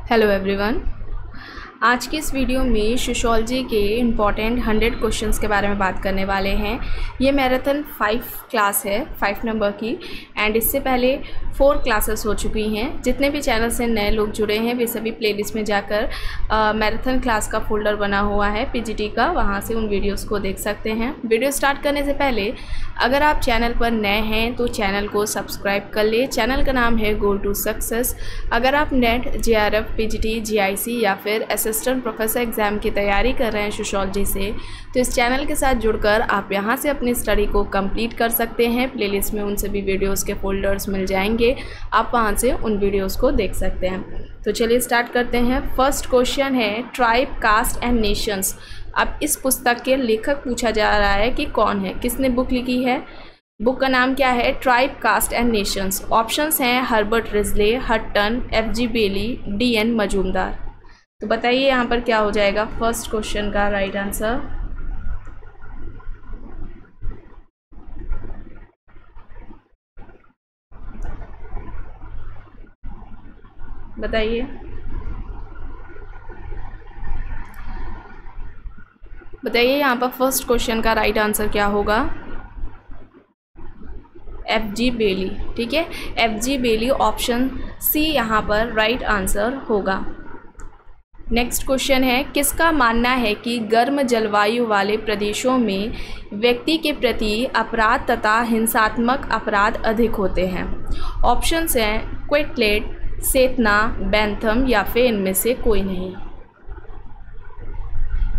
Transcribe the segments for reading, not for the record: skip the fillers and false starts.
Hello everyone. आज की इस वीडियो में सोशियोलॉजी के इम्पॉर्टेंट 100 क्वेश्चंस के बारे में बात करने वाले हैं। ये मैराथन 5 क्लास है, 5 नंबर की, एंड इससे पहले 4 क्लासेस हो चुकी हैं। जितने भी चैनल से नए लोग जुड़े हैं वे सभी प्लेलिस्ट में जाकर मैराथन क्लास का फोल्डर बना हुआ है पीजीटी का, वहाँ से उन वीडियोस को देख सकते हैं। वीडियो स्टार्ट करने से पहले अगर आप चैनल पर नए हैं तो चैनल को सब्सक्राइब कर ले। चैनल का नाम है गोल टू सक्सेस। अगर आप नेट, जेआरएफ, पीजीटी, जीआईसी या फिर असिस्टेंट प्रोफेसर एग्ज़ाम की तैयारी कर रहे हैं सोशियोलॉजी से, तो इस चैनल के साथ जुड़कर आप यहां से अपनी स्टडी को कंप्लीट कर सकते हैं। प्लेलिस्ट में उन सभी वीडियोस के फोल्डर्स मिल जाएंगे, आप वहां से उन वीडियोस को देख सकते हैं। तो चलिए स्टार्ट करते हैं। फर्स्ट क्वेश्चन है ट्राइब, कास्ट एंड नेशंस। अब इस पुस्तक के लेखक पूछा जा रहा है कि कौन है, किसने बुक लिखी है। बुक का नाम क्या है? Tribe, caste and nations. Options हैं Herbert Risley, Hutton, F G. Bailey, D N. Majumdar. तो बताइए यहाँ पर क्या हो जाएगा फर्स्ट क्वेश्चन का राइट आंसर। बताइए यहाँ पर फर्स्ट क्वेश्चन का राइट आंसर क्या होगा? एफ.जी. बेली। ठीक है, एफ.जी. बेली, ऑप्शन सी यहाँ पर राइट आंसर होगा। नेक्स्ट क्वेश्चन है किसका मानना है कि गर्म जलवायु वाले प्रदेशों में व्यक्ति के प्रति अपराध तथा हिंसात्मक अपराध अधिक होते हैं। ऑप्शंस हैं क्विटलेट, सेतना, बैंथम या फिर इनमें से कोई नहीं।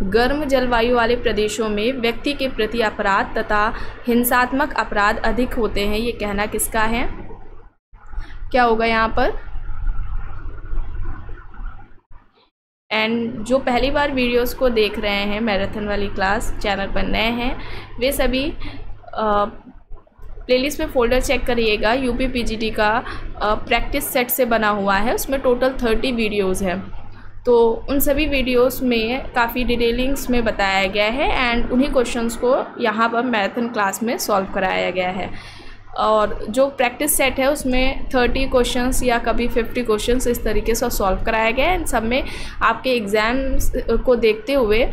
गर्म जलवायु वाले प्रदेशों में व्यक्ति के प्रति अपराध तथा हिंसात्मक अपराध अधिक होते हैं, ये कहना किसका है? क्या होगा यहाँ पर? एंड जो पहली बार वीडियोस को देख रहे हैं मैराथन वाली क्लास, चैनल पर नए हैं, वे सभी प्लेलिस्ट में फ़ोल्डर चेक करिएगा। यूपी पीजीटी का प्रैक्टिस सेट से बना हुआ है, उसमें टोटल 30 वीडियोस हैं। तो उन सभी वीडियोस में काफ़ी डिटेलिंग्स में बताया गया है एंड उन्हीं क्वेश्चंस को यहाँ पर मैराथन क्लास में सॉल्व कराया गया है। और जो प्रैक्टिस सेट है उसमें 30 क्वेश्चंस या कभी 50 क्वेश्चंस इस तरीके से सॉल्व कराया गया है। इन सब में आपके एग्ज़ाम्स को देखते हुए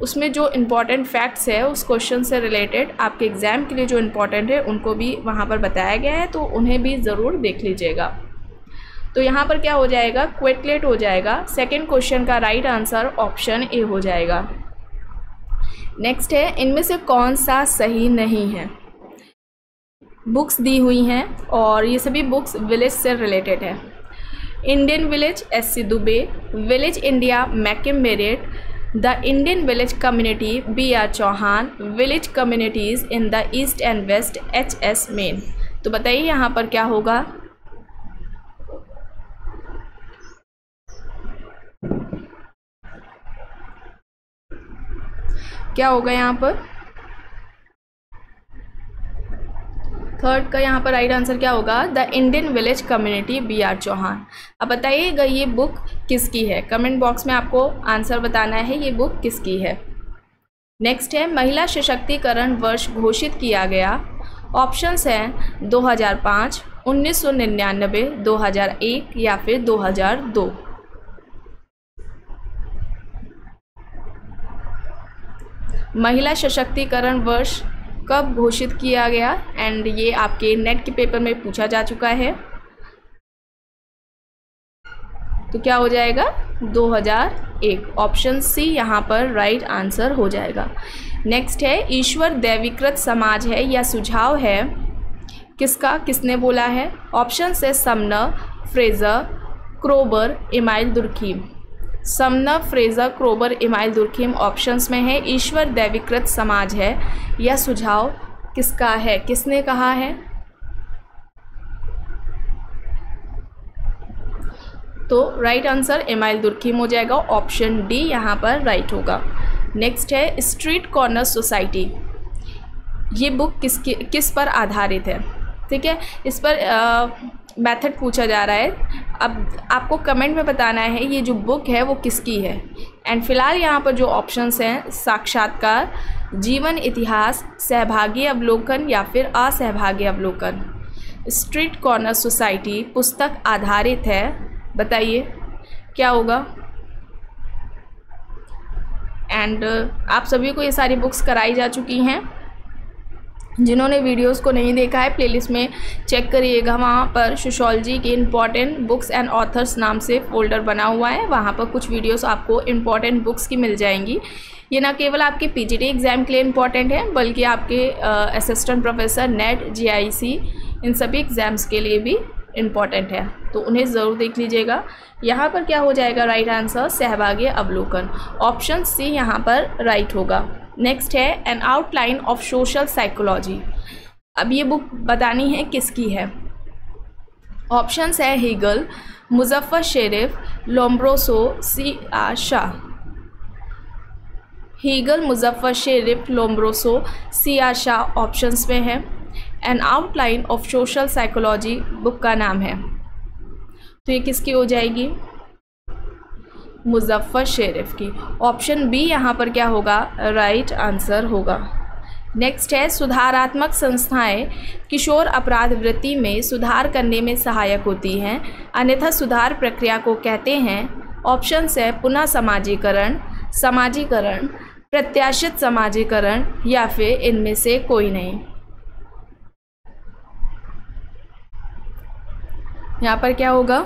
उसमें जो इम्पॉर्टेंट फैक्ट्स है उस क्वेश्चन से रिलेटेड आपके एग्ज़ाम के लिए जो इम्पॉर्टेंट है उनको भी वहाँ पर बताया गया है, तो उन्हें भी ज़रूर देख लीजिएगा। तो यहाँ पर क्या हो जाएगा? क्विटलेट हो जाएगा। सेकेंड क्वेश्चन का राइट आंसर ऑप्शन ए हो जाएगा। नेक्स्ट है इनमें से कौन सा सही नहीं है। बुक्स दी हुई हैं और ये सभी बुक्स विलेज से रिलेटेड है। Indian village, S C. Dubey, village India, McKim Marriott, the Indian village community, B R. Chauhan, village communities in the east and west, H.S. Maine. तो बताइए यहाँ पर क्या होगा? क्या होगा यहाँ पर? थर्ड का यहाँ पर राइट आंसर क्या होगा? The Indian village community, B R. Chauhan. अब बताइएगा ये बुक किसकी है? कमेंट बॉक्स में आपको आंसर बताना है ये बुक किसकी है। नेक्स्ट है महिला सशक्तिकरण वर्ष घोषित किया गया। ऑप्शंस हैं 2005, 1999, 2001 या फिर 2002। महिला सशक्तिकरण वर्ष कब घोषित किया गया? एंड ये आपके नेट के पेपर में पूछा जा चुका है। तो क्या हो जाएगा? 2001। ऑप्शन सी यहाँ पर राइट आंसर हो जाएगा। नेक्स्ट है ईश्वर दैवीकृत समाज है या सुझाव है किसका, किसने बोला है? ऑप्शन है Sumner, Fraser, क्रोबर, email Durkheim. Sumner, Fraser, क्रोबर, email Durkheim options में है। ईश्वर दैवीकृत समाज है यह सुझाव किसका है, किसने कहा है? तो राइट आंसर इमाइल दुर्खीम हो जाएगा। ऑप्शन डी यहाँ पर राइट होगा। नेक्स्ट है स्ट्रीट कॉर्नर सोसाइटी। ये बुक किस पर आधारित है? ठीक है, इस पर मेथड पूछा जा रहा है। अब आपको कमेंट में बताना है ये जो बुक है वो किसकी है। एंड फिलहाल यहाँ पर जो ऑप्शंस हैं साक्षात्कार, जीवन इतिहास, सहभागी अवलोकन या फिर असहभागी अवलोकन। स्ट्रीट कॉर्नर सोसाइटी पुस्तक आधारित है, बताइए क्या होगा। एंड आप सभी को ये सारी बुक्स कराई जा चुकी हैं। जिन्होंने वीडियोस को नहीं देखा है, प्लेलिस्ट में चेक करिएगा, वहाँ पर सोशियोलॉजी के इम्पॉर्टेंट बुक्स एंड ऑथर्स नाम से फोल्डर बना हुआ है। वहाँ पर कुछ वीडियोस आपको इम्पॉर्टेंट बुक्स की मिल जाएंगी। ये ना केवल आपके पीजीटी एग्ज़ाम के लिए इम्पॉर्टेंट है, बल्कि आपके असिस्टेंट प्रोफेसर, नेट, जीआईसी, इन सभी एग्ज़ाम्स के लिए भी इम्पॉर्टेंट है, तो उन्हें ज़रूर देख लीजिएगा। यहाँ पर क्या हो जाएगा राइट आंसर, सहभागी अवलोकन, ऑप्शन सी यहाँ पर राइट होगा। नेक्स्ट है N outline of social psychology. अब ये बुक बतानी है किसकी है। ऑप्शंस है Hegel, Muzaffar sheriff, Lombroso, C.R. Shah. Hegel, Muzaffar sheriff, Lombroso, C.R. Shah options में है। N outline of social psychology book का नाम है, तो ये किसकी हो जाएगी, मुजफ्फर शेरिफ की। ऑप्शन बी यहाँ पर क्या होगा, राइट आंसर होगा। नेक्स्ट है सुधारात्मक संस्थाएं किशोर अपराध वृत्ति में सुधार करने में सहायक होती हैं, अन्यथा सुधार प्रक्रिया को कहते हैं। ऑप्शंस है पुनः समाजीकरण, समाजीकरण, प्रत्याशित समाजीकरण, या फिर इनमें से कोई नहीं। यहाँ पर क्या होगा,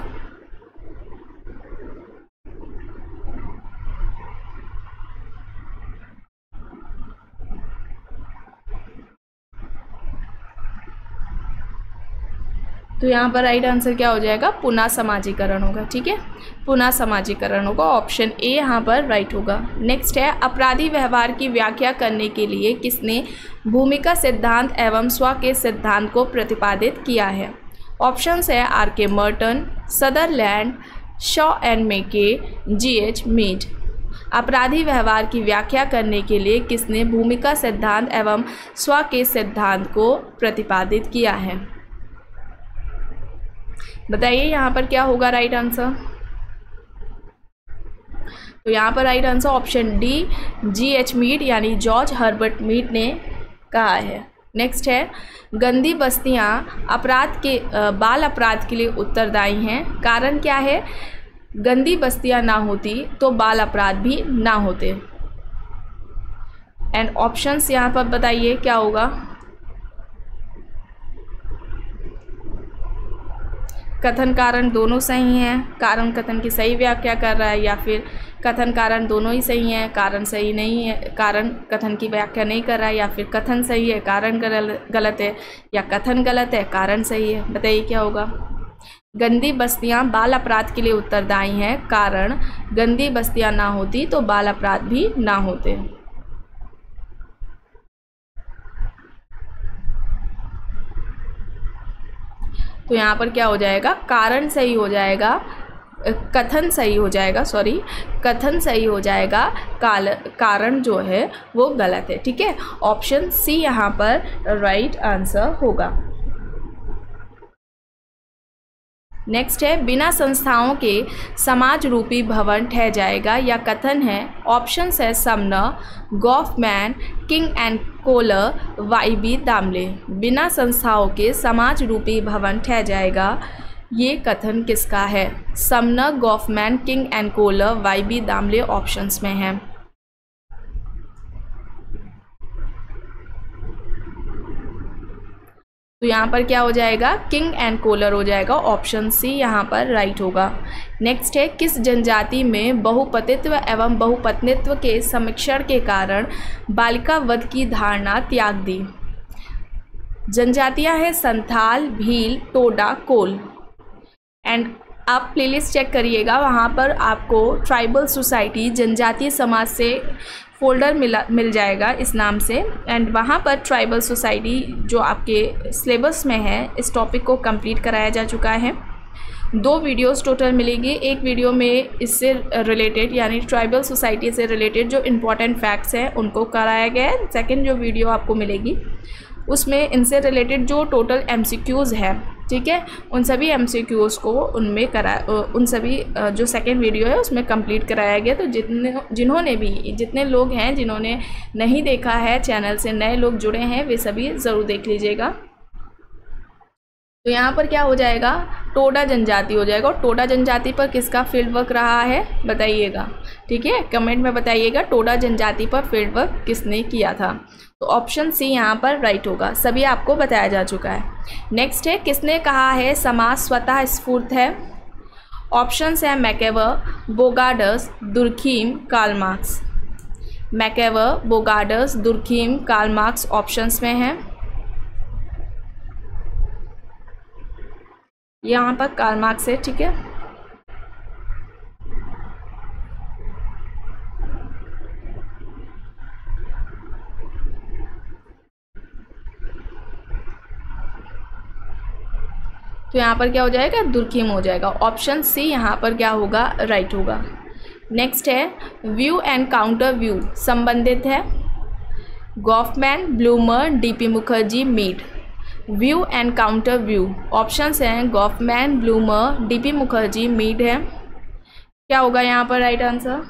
तो यहाँ पर राइट आंसर क्या हो जाएगा, पुनः समाजीकरण होगा। ठीक है, पुनः समाजीकरण होगा, ऑप्शन ए यहाँ पर राइट होगा। नेक्स्ट है अपराधी व्यवहार की व्याख्या करने के लिए किसने भूमिका सिद्धांत एवं स्व के सिद्धांत को प्रतिपादित किया है। ऑप्शंस है R.K. Merton, Sutherland, Shaw and McKay, G.H. Mead. अपराधी व्यवहार की व्याख्या करने के लिए किसने भूमिका सिद्धांत एवं स्व के सिद्धांत को प्रतिपादित किया है, बताइए यहाँ पर क्या होगा राइट आंसर। तो यहाँ पर right answer option D, G.H. Mead यानी जॉर्ज हर्बर्ट मीड ने कहा है। नेक्स्ट है गंदी बस्तियाँ अपराध के बाल अपराध के लिए उत्तरदायी हैं, कारण क्या है। गंदी बस्तियाँ ना होती तो बाल अपराध भी ना होते। एंड ऑप्शंस यहाँ पर बताइए क्या होगा। कथन कारण दोनों सही हैं, कारण कथन की सही व्याख्या कर रहा है, या फिर कथन कारण दोनों ही सही हैं, कारण सही नहीं है, कारण कथन की व्याख्या नहीं कर रहा है, या फिर कथन सही है कारण गलत है, या कथन गलत है कारण सही है। बताइए क्या होगा। गंदी बस्तियां बाल अपराध के लिए उत्तरदायी हैं, कारण गंदी बस्तियां ना होती तो बाल अपराध भी ना होते। तो यहाँ पर क्या हो जाएगा, कारण सही हो जाएगा, कथन सही हो जाएगा, सॉरी कथन सही हो जाएगा, कारण जो है वो गलत है। ठीक है, ऑप्शन सी यहाँ पर राइट आंसर होगा। नेक्स्ट है बिना संस्थाओं के समाज रूपी भवन ठह जाएगा, या कथन है। ऑप्शंस है Sumner, Goffman, King and Koller, Y B. Damle. बिना संस्थाओं के समाज रूपी भवन ठह जाएगा, ये कथन किसका है। Sumner, Goffman, King and Koller, Y B. Damle options में है। तो यहाँ पर क्या हो जाएगा, किंग एंड कोलर हो जाएगा, ऑप्शन सी यहाँ पर राइट होगा। नेक्स्ट है किस जनजाति में बहुपतित्व एवं बहुपत्नित्व के समीक्षण के कारण बालिका वध की धारणा त्याग दी। जनजातियाँ हैं संथाल, भील, टोडा, कोल। एंड आप प्लेलिस्ट चेक करिएगा, वहाँ पर आपको ट्राइबल सोसाइटी जनजातीय समाज से फोल्डर मिल जाएगा इस नाम से। एंड वहाँ पर ट्राइबल सोसाइटी जो आपके सिलेबस में है, इस टॉपिक को कंप्लीट कराया जा चुका है। 2 वीडियोस टोटल मिलेगी। एक वीडियो में इससे रिलेटेड यानी ट्राइबल सोसाइटी से रिलेटेड जो इम्पोर्टेंट फैक्ट्स हैं उनको कराया गया है। सेकंड जो वीडियो आपको मिलेगी उसमें इनसे रिलेटेड जो टोटल MCQs है, ठीक है, उन सभी MCQs को उनमें उन सभी जो सेकेंड वीडियो है उसमें कंप्लीट कराया गया। तो जितने लोग हैं जिन्होंने नहीं देखा है, चैनल से नए लोग जुड़े हैं, वे सभी ज़रूर देख लीजिएगा। तो यहाँ पर क्या हो जाएगा, टोडा जनजाति हो जाएगा। और टोडा जनजाति पर किसका फील्ड वर्क रहा है बताइएगा, ठीक है, कमेंट में बताइएगा टोडा जनजाति पर फील्ड वर्क किसने किया था। तो ऑप्शन सी यहाँ पर राइट होगा, सभी आपको बताया जा चुका है। नेक्स्ट है, किसने कहा है समाज स्वतः स्फूर्त है? ऑप्शंस है MacIver, Bogardus, Durkheim, Karl Marx. MacIver, Bogardus, Durkheim, Karl Marx options में है। यहाँ पर कार्ल मार्क्स है, ठीक है। तो यहाँ पर क्या हो जाएगा, दुर्खीम हो जाएगा। ऑप्शन सी यहाँ पर क्या होगा, राइट होगा। नेक्स्ट है, व्यू एंड काउंटर व्यू संबंधित है। Goffman, Blumer, D P Mukherjee, Mead. View and counter view options हैं Goffman, Blumer, D P Mukherjee, Mead है। क्या होगा यहाँ पर राइट आंसर?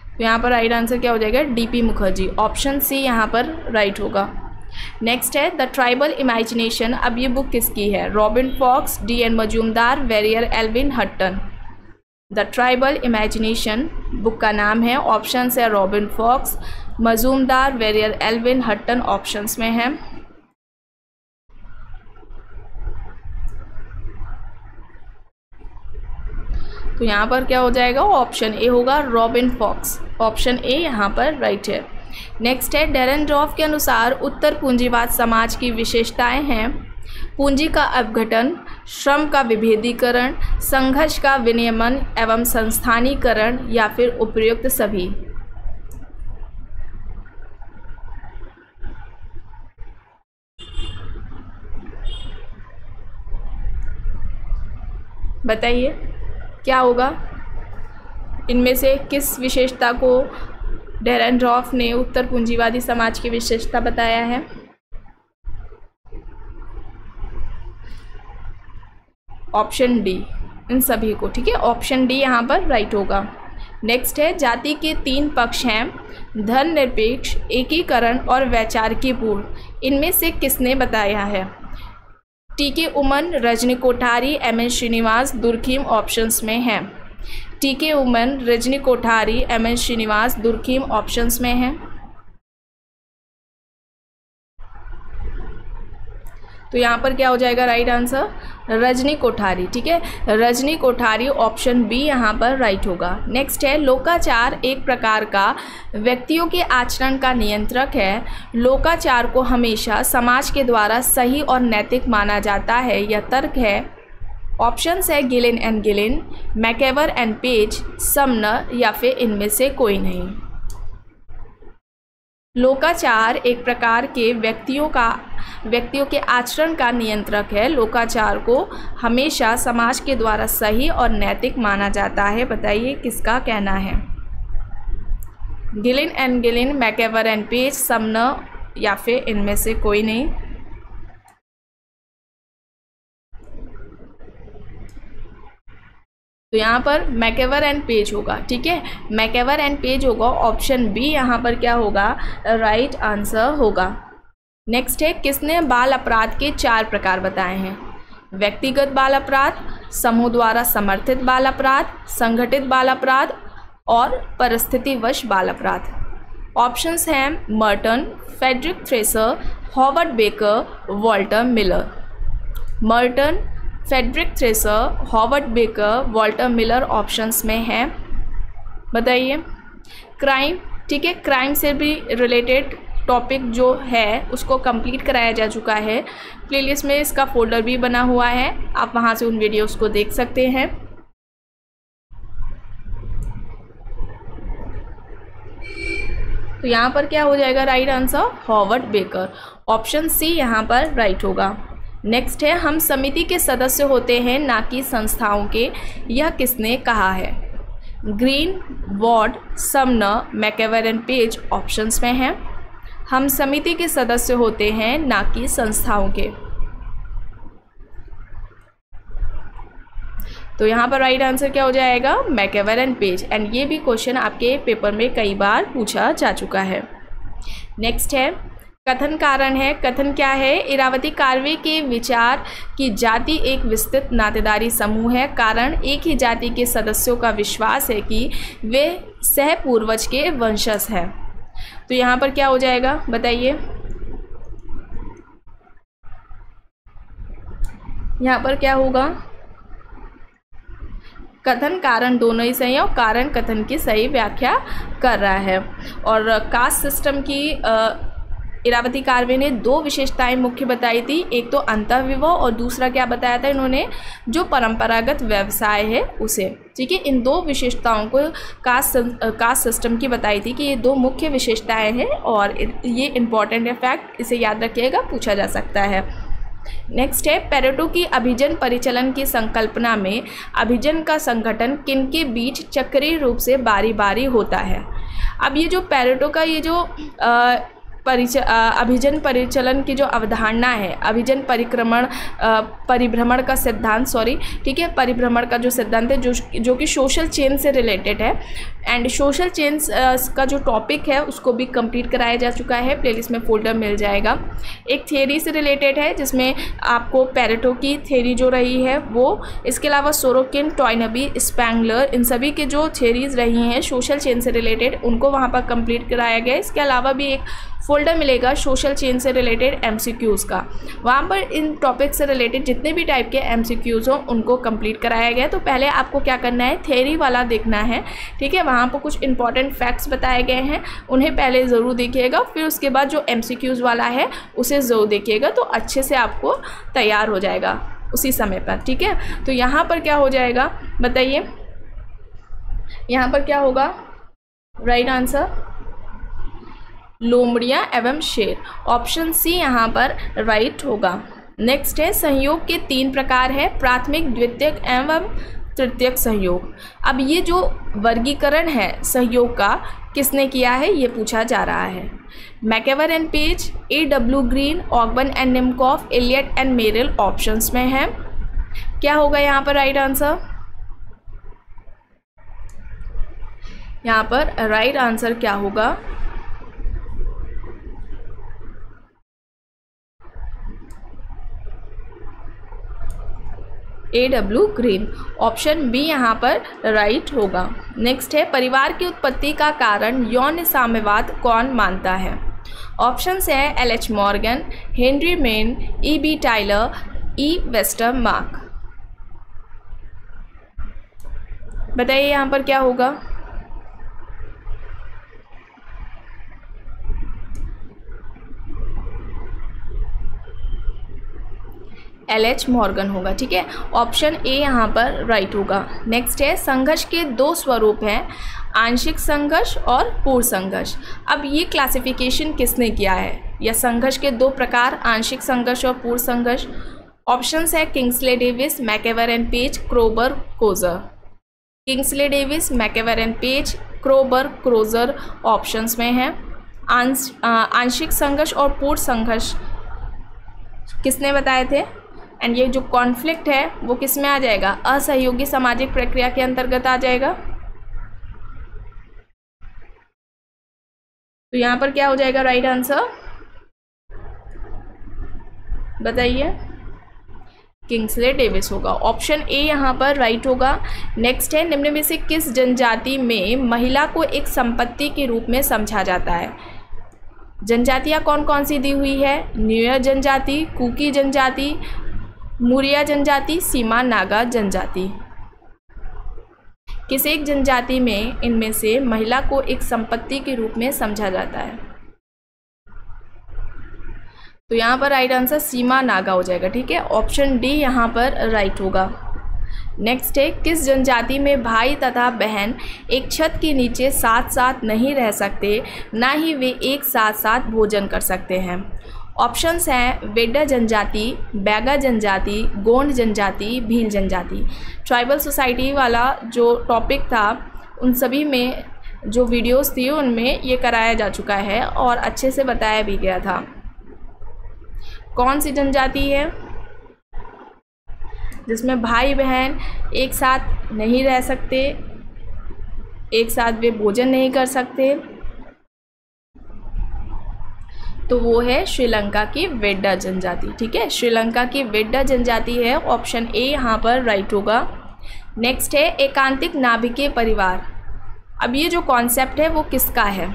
तो यहाँ पर राइट आंसर क्या हो जाएगा, डीपी मुखर्जी। ऑप्शन सी यहाँ पर राइट होगा। नेक्स्ट है, द ट्राइबल इमेजिनेशन। अब ये बुक किसकी है? Robin Fox, D N. Majumdar, Verrier Elwin Hutton. The tribal imagination book का नाम है। ऑप्शंस है Robin Fox, Majumdar, Verrier Elwin Hutton options में है। तो यहाँ पर क्या हो जाएगा, ऑप्शन ए होगा, रॉबिन फॉक्स। ऑप्शन ए यहाँ पर राइट है। नेक्स्ट है, डेरेनड्रॉफ के अनुसार उत्तर पूंजीवाद समाज की विशेषताएं हैं पूंजी का अपघटन, श्रम का विभेदीकरण, संघर्ष का विनियमन एवं संस्थानीकरण, या फिर उपयुक्त सभी। बताइए क्या होगा, इनमें से किस विशेषता को डेरेनड्रॉफ ने उत्तर पूंजीवादी समाज की विशेषता बताया है? ऑप्शन डी, इन सभी को, ठीक है। ऑप्शन डी यहाँ पर राइट होगा। नेक्स्ट है, जाति के 3 पक्ष हैं, धर्मनिरपेक्ष, एकीकरण और वैचारिकीपूर्ण। इनमें से किसने बताया है? T K. Oommen, Rajni Kothari, M N. Srinivas, Durkheim options में हैं। T K. Oommen, Rajni Kothari, M N. Srinivas, Durkheim options में हैं। तो यहाँ पर क्या हो जाएगा राइट आंसर? रजनी कोठारी, ठीक है, रजनी कोठारी ऑप्शन बी यहाँ पर राइट होगा। नेक्स्ट है, लोकाचार एक प्रकार का व्यक्तियों के आचरण का नियंत्रक है। लोकाचार को हमेशा समाज के द्वारा सही और नैतिक माना जाता है, यह तर्क है। ऑप्शंस है Gillin and Gillin, MacIver and Page, Sumner, या फिर इनमें से कोई नहीं। लोकाचार एक प्रकार के व्यक्तियों के आचरण का नियंत्रक है। लोकाचार को हमेशा समाज के द्वारा सही और नैतिक माना जाता है। बताइए किसका कहना है? Gillin and Gillin, MacIver and Page, Sumner, या फिर इनमें से कोई नहीं। तो यहाँ पर मैकेवर एंड पेज होगा, ठीक है, मैकेवर एंड पेज होगा। ऑप्शन बी यहाँ पर क्या होगा? राइट आंसर होगा। नेक्स्ट है, किसने बाल अपराध के 4 प्रकार बताए हैं? व्यक्तिगत बाल अपराध, समूह द्वारा समर्थित बाल अपराध, संगठित बाल अपराध और परिस्थितिवश बाल अपराध। ऑप्शंस हैं Merton, Frederick Thrasher, Howard Becker, Walter Miller. Merton, Frederick Thrasher, Howard Becker, Walter Miller options में है। बताइए। क्राइम, ठीक है, क्राइम से भी रिलेटेड टॉपिक जो है उसको कंप्लीट कराया जा चुका है। प्लेलिस्ट में इसका फोल्डर भी बना हुआ है, आप वहां से उन वीडियोस को देख सकते हैं। तो यहाँ पर क्या हो जाएगा right answer? Howard Becker. Option C यहाँ पर राइट होगा। नेक्स्ट है, हम समिति के सदस्य होते हैं ना कि संस्थाओं के, यह किसने कहा है? Green, Ward, Sumner, MacIver and Page options में हैं। हम समिति के सदस्य होते हैं ना कि संस्थाओं के। तो यहाँ पर राइट आंसर क्या हो जाएगा, मैकएवर एंड पेज। एंड ये भी क्वेश्चन आपके पेपर में कई बार पूछा जा चुका है। नेक्स्ट है कथन कारण है। कथन क्या है, इरावती कार्वे के विचार कि जाति एक विस्तृत नातेदारी समूह है। कारण एक ही जाति के सदस्यों का विश्वास है कि वे सहपूर्वज के वंशज हैं। तो यहाँ पर क्या हो जाएगा बताइए, यहाँ पर क्या होगा, कथन कारण दोनों ही सही है और कारण कथन की सही व्याख्या कर रहा है। और कास्ट सिस्टम की इरावती कार्वे ने दो विशेषताएं मुख्य बताई थी, एक तो अंतःविवाह और दूसरा क्या बताया था इन्होंने, जो परंपरागत व्यवसाय है उसे। ठीक है, इन दो विशेषताओं को कास्ट सिस्टम की बताई थी कि ये दो मुख्य विशेषताएं हैं और ये इंपॉर्टेंट है फैक्ट, इसे याद रखिएगा, पूछा जा सकता है। नेक्स्ट है पेरेटो की अभिजन परिचलन की संकल्पना में अभिजन का संगठन किनके बीच चक्रीय रूप से बारी बारी होता है। अब ये जो पेरेटो का ये जो अभिजन परिचलन की जो अवधारणा है, अभिजन परिभ्रमण का सिद्धांत, ठीक है, परिभ्रमण का जो सिद्धांत है जो कि सोशल चेन से रिलेटेड है। एंड सोशल चेन का जो टॉपिक है उसको भी कंप्लीट कराया जा चुका है, प्लेलिस्ट में फोल्डर मिल जाएगा। एक थ्योरी से रिलेटेड है जिसमें आपको पेरेटो की थ्योरी जो रही है वो, इसके अलावा सोरोकिन, टॉयनबी, स्पैंगलर, इन सभी के जो थ्योरीज रही हैं सोशल चेन से रिलेटेड उनको वहाँ पर कंप्लीट कराया गया है। इसके अलावा भी एक फोल्डर मिलेगा सोशल चेन से रिलेटेड एमसीक्यूज़ का, वहाँ पर इन टॉपिक से रिलेटेड जितने भी टाइप के एमसीक्यूज़ हों उनको कंप्लीट कराया गया। तो पहले आपको क्या करना है, थ्योरी वाला देखना है। ठीक है, वहाँ पर कुछ इंपॉर्टेंट फैक्ट्स बताए गए हैं, उन्हें पहले ज़रूर देखिएगा, फिर उसके बाद जो एमसीक्यूज़ वाला है उसे ज़रूर देखिएगा, तो अच्छे से आपको तैयार हो जाएगा उसी समय पर। ठीक है, तो यहाँ पर क्या हो जाएगा बताइए, यहाँ पर क्या होगा राइट आंसर, लोमड़ियाँ एवं शेर, ऑप्शन सी यहाँ पर राइट होगा। नेक्स्ट है संयोग के 3 प्रकार है, प्राथमिक, द्वितीयक एवं तृतीयक संयोग। अब ये जो वर्गीकरण है सहयोग का किसने किया है ये पूछा जा रहा है। MacIver and Page, A.W. Green, Ogburn and Nimkoff, Elliott and Merrill options में है। क्या होगा यहाँ पर राइट आंसर, यहाँ पर राइट आंसर क्या होगा, A.W. ग्रीन, ऑप्शन बी यहाँ पर राइट होगा। नेक्स्ट है परिवार की उत्पत्ति का कारण यौन साम्यवाद कौन मानता है। ऑप्शंस है L.H. Morgan, Henry Maine, E.B. Tylor, E. Westermarck. बताइए यहाँ पर क्या होगा, L.H. मॉर्गन होगा। ठीक है, ऑप्शन ए यहाँ पर राइट होगा। नेक्स्ट है संघर्ष के 2 स्वरूप हैं, आंशिक संघर्ष और पूर्ण संघर्ष। अब ये क्लासिफिकेशन किसने किया है, या संघर्ष के 2 प्रकार, आंशिक संघर्ष और पूर्ण संघर्ष। ऑप्शंस है Kingsley Davis, MacIver and Page, Kroeber, Coser. Kingsley Davis, MacIver and Page, Kroeber, Coser options में है। आंशिक संघर्ष और पूर्ण संघर्ष किसने बताए थे। एंड ये जो कॉन्फ्लिक्ट है वो किस में आ जाएगा, असहयोगी सामाजिक प्रक्रिया के अंतर्गत आ जाएगा। तो यहाँ पर क्या हो जाएगा राइट आंसर बताइए, किंग्सले डेविस होगा। ऑप्शन ए यहाँ पर राइट होगा। नेक्स्ट है निम्न में से किस जनजाति में महिला को एक संपत्ति के रूप में समझा जाता है। जनजातियाँ कौन कौन सी दी हुई है, न्यूयर जनजाति, कुकी जनजाति, मुरिया जनजाति, सीमा नागा जनजाति। किस एक जनजाति में इनमें से महिला को एक संपत्ति के रूप में समझा जाता है। तो यहाँ पर राइट आंसर सीमा नागा हो जाएगा। ठीक है, ऑप्शन डी यहाँ पर राइट होगा। नेक्स्ट है किस जनजाति में भाई तथा बहन एक छत के नीचे साथ साथ नहीं रह सकते, ना ही वे एक साथ साथ भोजन कर सकते हैं। ऑप्शंस हैं वेडा जनजाति, बैगा जनजाति, गोंड जनजाति, भील जनजाति। ट्राइबल सोसाइटी वाला जो टॉपिक था उन सभी में जो वीडियोस थी उनमें ये कराया जा चुका है और अच्छे से बताया भी गया था। कौन सी जनजाति है, जिसमें भाई बहन एक साथ नहीं रह सकते, एक साथ वे भोजन नहीं कर सकते, तो वो है श्रीलंका की वेड्डा जनजाति। ठीक है, श्रीलंका की वेड्डा जनजाति है, ऑप्शन ए यहाँ पर राइट होगा। नेक्स्ट है एकांतिक नाभिकीय परिवार। अब ये जो कॉन्सेप्ट है वो किसका है,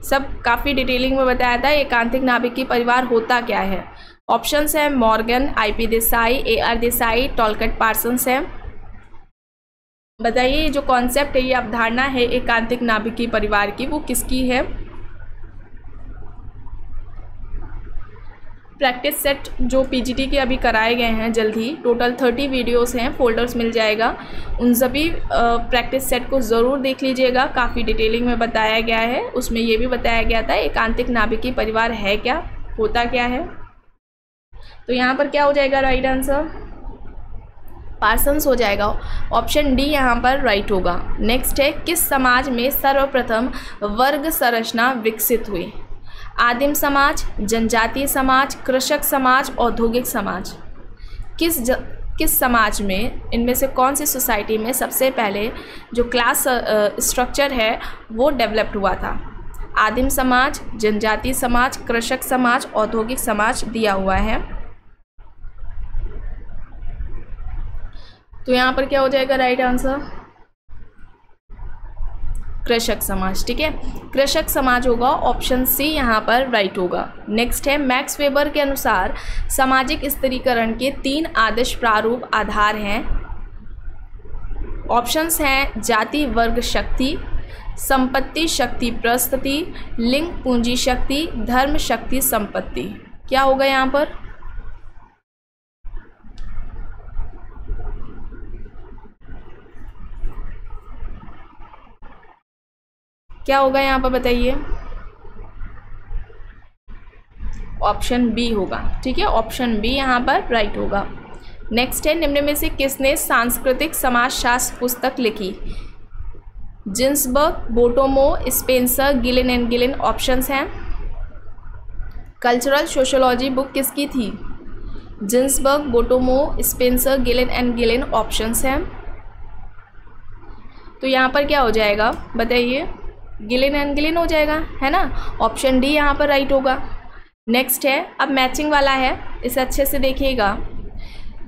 सब काफ़ी डिटेलिंग में बताया था। एकांतिक नाभिकीय परिवार होता क्या है? ऑप्शंस है Morgan, IP Desai, AR Desai, Talcott Parsons है। बताइए ये जो कॉन्सेप्ट है, ये अवधारणा है एकांतिक नाभिकीय परिवार की, वो किसकी है? प्रैक्टिस सेट जो PGT के अभी कराए गए हैं जल्द ही, टोटल 30 वीडियोस हैं, फोल्डर्स मिल जाएगा, उन सभी प्रैक्टिस सेट को ज़रूर देख लीजिएगा। काफ़ी डिटेलिंग में बताया गया है, उसमें ये भी बताया गया था एकांतिक नाभिकीय परिवार है क्या, होता क्या है। तो यहाँ पर क्या हो जाएगा राइट आंसर? पार्सन्स हो जाएगा, ऑप्शन डी यहाँ पर राइट होगा। नेक्स्ट है किस समाज में सर्वप्रथम वर्ग संरचना विकसित हुई? आदिम समाज, जनजातीय समाज, कृषक समाज, औद्योगिक समाज। किस समाज में, इनमें से कौन सी सोसाइटी में सबसे पहले जो क्लास स्ट्रक्चर है वो डेवलप्ड हुआ था? आदिम समाज, जनजातीय समाज, कृषक समाज, औद्योगिक समाज दिया हुआ है। तो यहाँ पर क्या हो जाएगा राइट आंसर? कृषक समाज। ठीक है, कृषक समाज होगा, ऑप्शन सी यहाँ पर राइट होगा। नेक्स्ट है मैक्स वेबर के अनुसार सामाजिक स्थिरीकरण के 3 आदर्श प्रारूप आधार हैं। ऑप्शंस हैं जाति वर्ग शक्ति, संपत्ति शक्ति परिस्थिति, लिंग पूंजी शक्ति, धर्म शक्ति संपत्ति। क्या होगा यहाँ पर? क्या होगा यहाँ पर बताइए? ऑप्शन बी होगा। ठीक है, ऑप्शन बी यहाँ पर राइट होगा। नेक्स्ट है निम्न में से किसने सांस्कृतिक समाजशास्त्र पुस्तक लिखी? Ginsburg, बोटोमो, Spencer, Ghislaine and Ghislaine options हैं। कल्चरल सोशियोलॉजी बुक किसकी थी? Ginsburg, बोटोमो, Spencer, Ghislaine and Ghislaine options हैं। तो यहाँ पर क्या हो जाएगा बताइए? गिलेन एंड गिलेन हो जाएगा, है ना, ऑप्शन डी यहाँ पर राइट होगा। नेक्स्ट है, अब मैचिंग वाला है, इसे अच्छे से देखिएगा।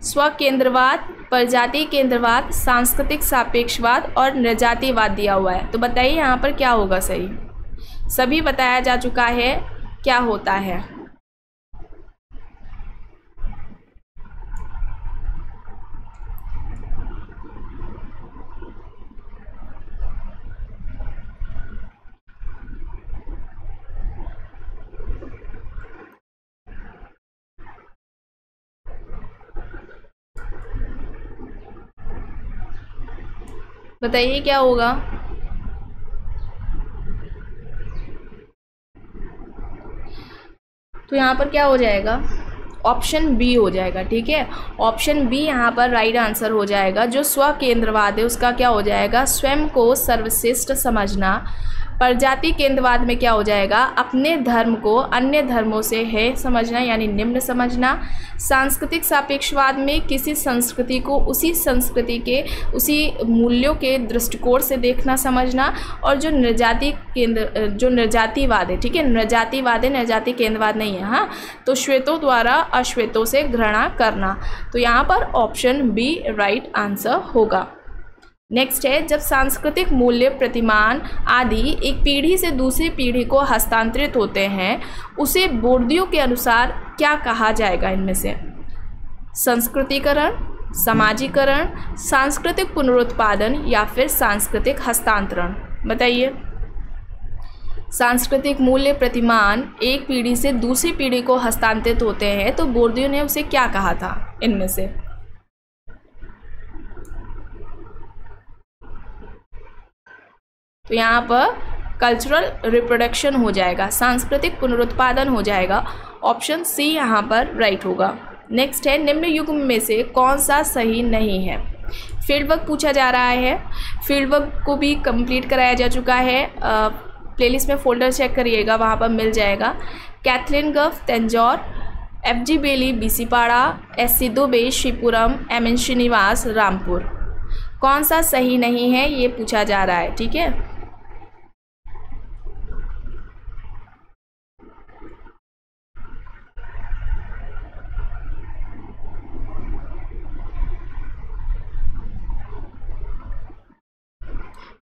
स्वकेंद्रवाद, प्रजाति केंद्रवाद, सांस्कृतिक सापेक्षवाद और नृजातिवाद दिया हुआ है। तो बताइए यहाँ पर क्या होगा सही? सभी बताया जा चुका है क्या होता है। बताइए क्या होगा? तो यहाँ पर क्या हो जाएगा? ऑप्शन बी हो जाएगा। ठीक है, ऑप्शन बी यहाँ पर राइट आंसर हो जाएगा। जो स्व केंद्रवाद है उसका क्या हो जाएगा? स्वयं को सर्वश्रेष्ठ समझना। प्रजाति केंद्रवाद में क्या हो जाएगा? अपने धर्म को अन्य धर्मों से है समझना, यानी निम्न समझना। सांस्कृतिक सापेक्षवाद में किसी संस्कृति को उसी संस्कृति के उसी मूल्यों के दृष्टिकोण से देखना समझना। और जो नृजातिवाद है, ठीक है, नृजातिवाद है, नृजाति केंद्रवाद नहीं है। हाँ, तो श्वेतों द्वारा अश्वेतों से घृणा करना। तो यहाँ पर ऑप्शन बी राइट आंसर होगा। नेक्स्ट है, जब सांस्कृतिक मूल्य, प्रतिमान आदि एक पीढ़ी से दूसरी पीढ़ी को हस्तांतरित होते हैं उसे बोर्डियो के अनुसार क्या कहा जाएगा? इनमें से संस्कृतिकरण, समाजीकरण, सांस्कृतिक पुनरुत्पादन या फिर सांस्कृतिक हस्तांतरण। बताइए। सांस्कृतिक मूल्य, प्रतिमान एक पीढ़ी से दूसरी पीढ़ी को हस्तांतरित होते हैं तो बोर्डियो ने उसे क्या कहा था इनमें से? तो यहाँ पर कल्चरल रिप्रोडक्शन हो जाएगा, सांस्कृतिक पुनरुत्पादन हो जाएगा। ऑप्शन सी यहाँ पर राइट होगा। नेक्स्ट है, निम्न युग में से कौन सा सही नहीं है? फील्ड वर्क पूछा जा रहा है। फील्ड वर्क को भी कंप्लीट कराया जा चुका है। प्लेलिस्ट में फोल्डर चेक करिएगा, वहाँ पर मिल जाएगा। कैथरीन गफ, तेंजौर, FG बेली बीसीपाड़ा, SC दुबे श्रीपुरम, MN श्रीनिवास रामपुर। कौन सा सही नहीं है ये पूछा जा रहा है, ठीक है।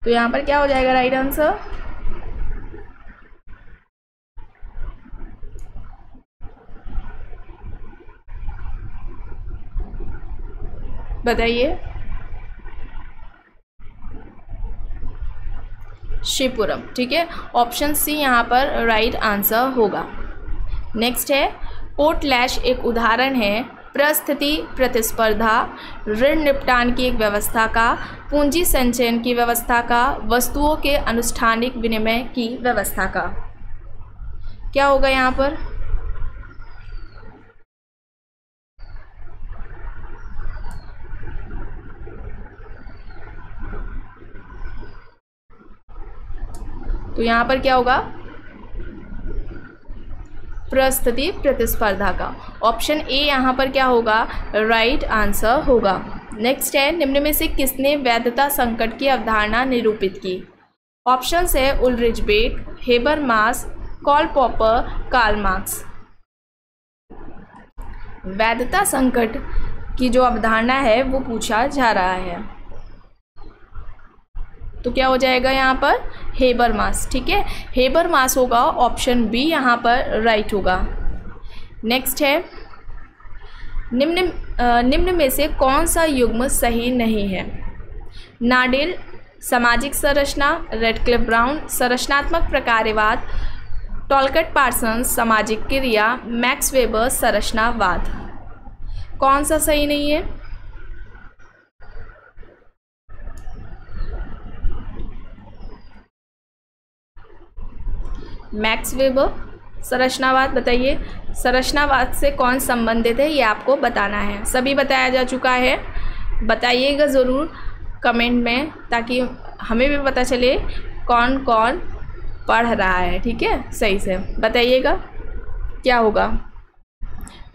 तो यहाँ पर क्या हो जाएगा राइट आंसर? बताइए। शिवपुरम, ठीक है। ऑप्शन सी यहाँ पर राइट आंसर होगा। नेक्स्ट है पोर्टलैश एक उदाहरण है परिस्थिति प्रतिस्पर्धा, ऋण निपटान की एक व्यवस्था का, पूंजी संचयन की व्यवस्था का, वस्तुओं के अनुष्ठानिक विनिमय की व्यवस्था का। क्या होगा यहाँ पर? तो यहाँ पर क्या होगा? परिस्थिति प्रतिस्पर्धा का। ऑप्शन ए यहाँ पर क्या होगा? राइट आंसर होगा। नेक्स्ट है निम्न में से किसने वैधता संकट की अवधारणा निरूपित की? ऑप्शंस है Ulrich Beck, Habermas, Karl Popper, Karl Marx. वैधता संकट की जो अवधारणा है वो पूछा जा रहा है, तो क्या हो जाएगा यहाँ पर? हेबरमास, ठीक है। हेबरमास होगा, ऑप्शन बी यहाँ पर राइट होगा। नेक्स्ट है निम्न में से कौन सा युग्म सही नहीं है? नाडेल सामाजिक संरचना, रेडक्लिफ ब्राउन संरचनात्मक प्रकार्यवाद, टॉलकट पार्सन्स सामाजिक क्रिया, मैक्स वेबर संरचनावाद। कौन सा सही नहीं है? मैक्स वेबर संरचनावाद। बताइए संरचनावाद से कौन संबंधित है, ये आपको बताना है। सभी बताया जा चुका है, बताइएगा ज़रूर कमेंट में, ताकि हमें भी पता चले कौन कौन पढ़ रहा है, ठीक है। सही से बताइएगा क्या होगा।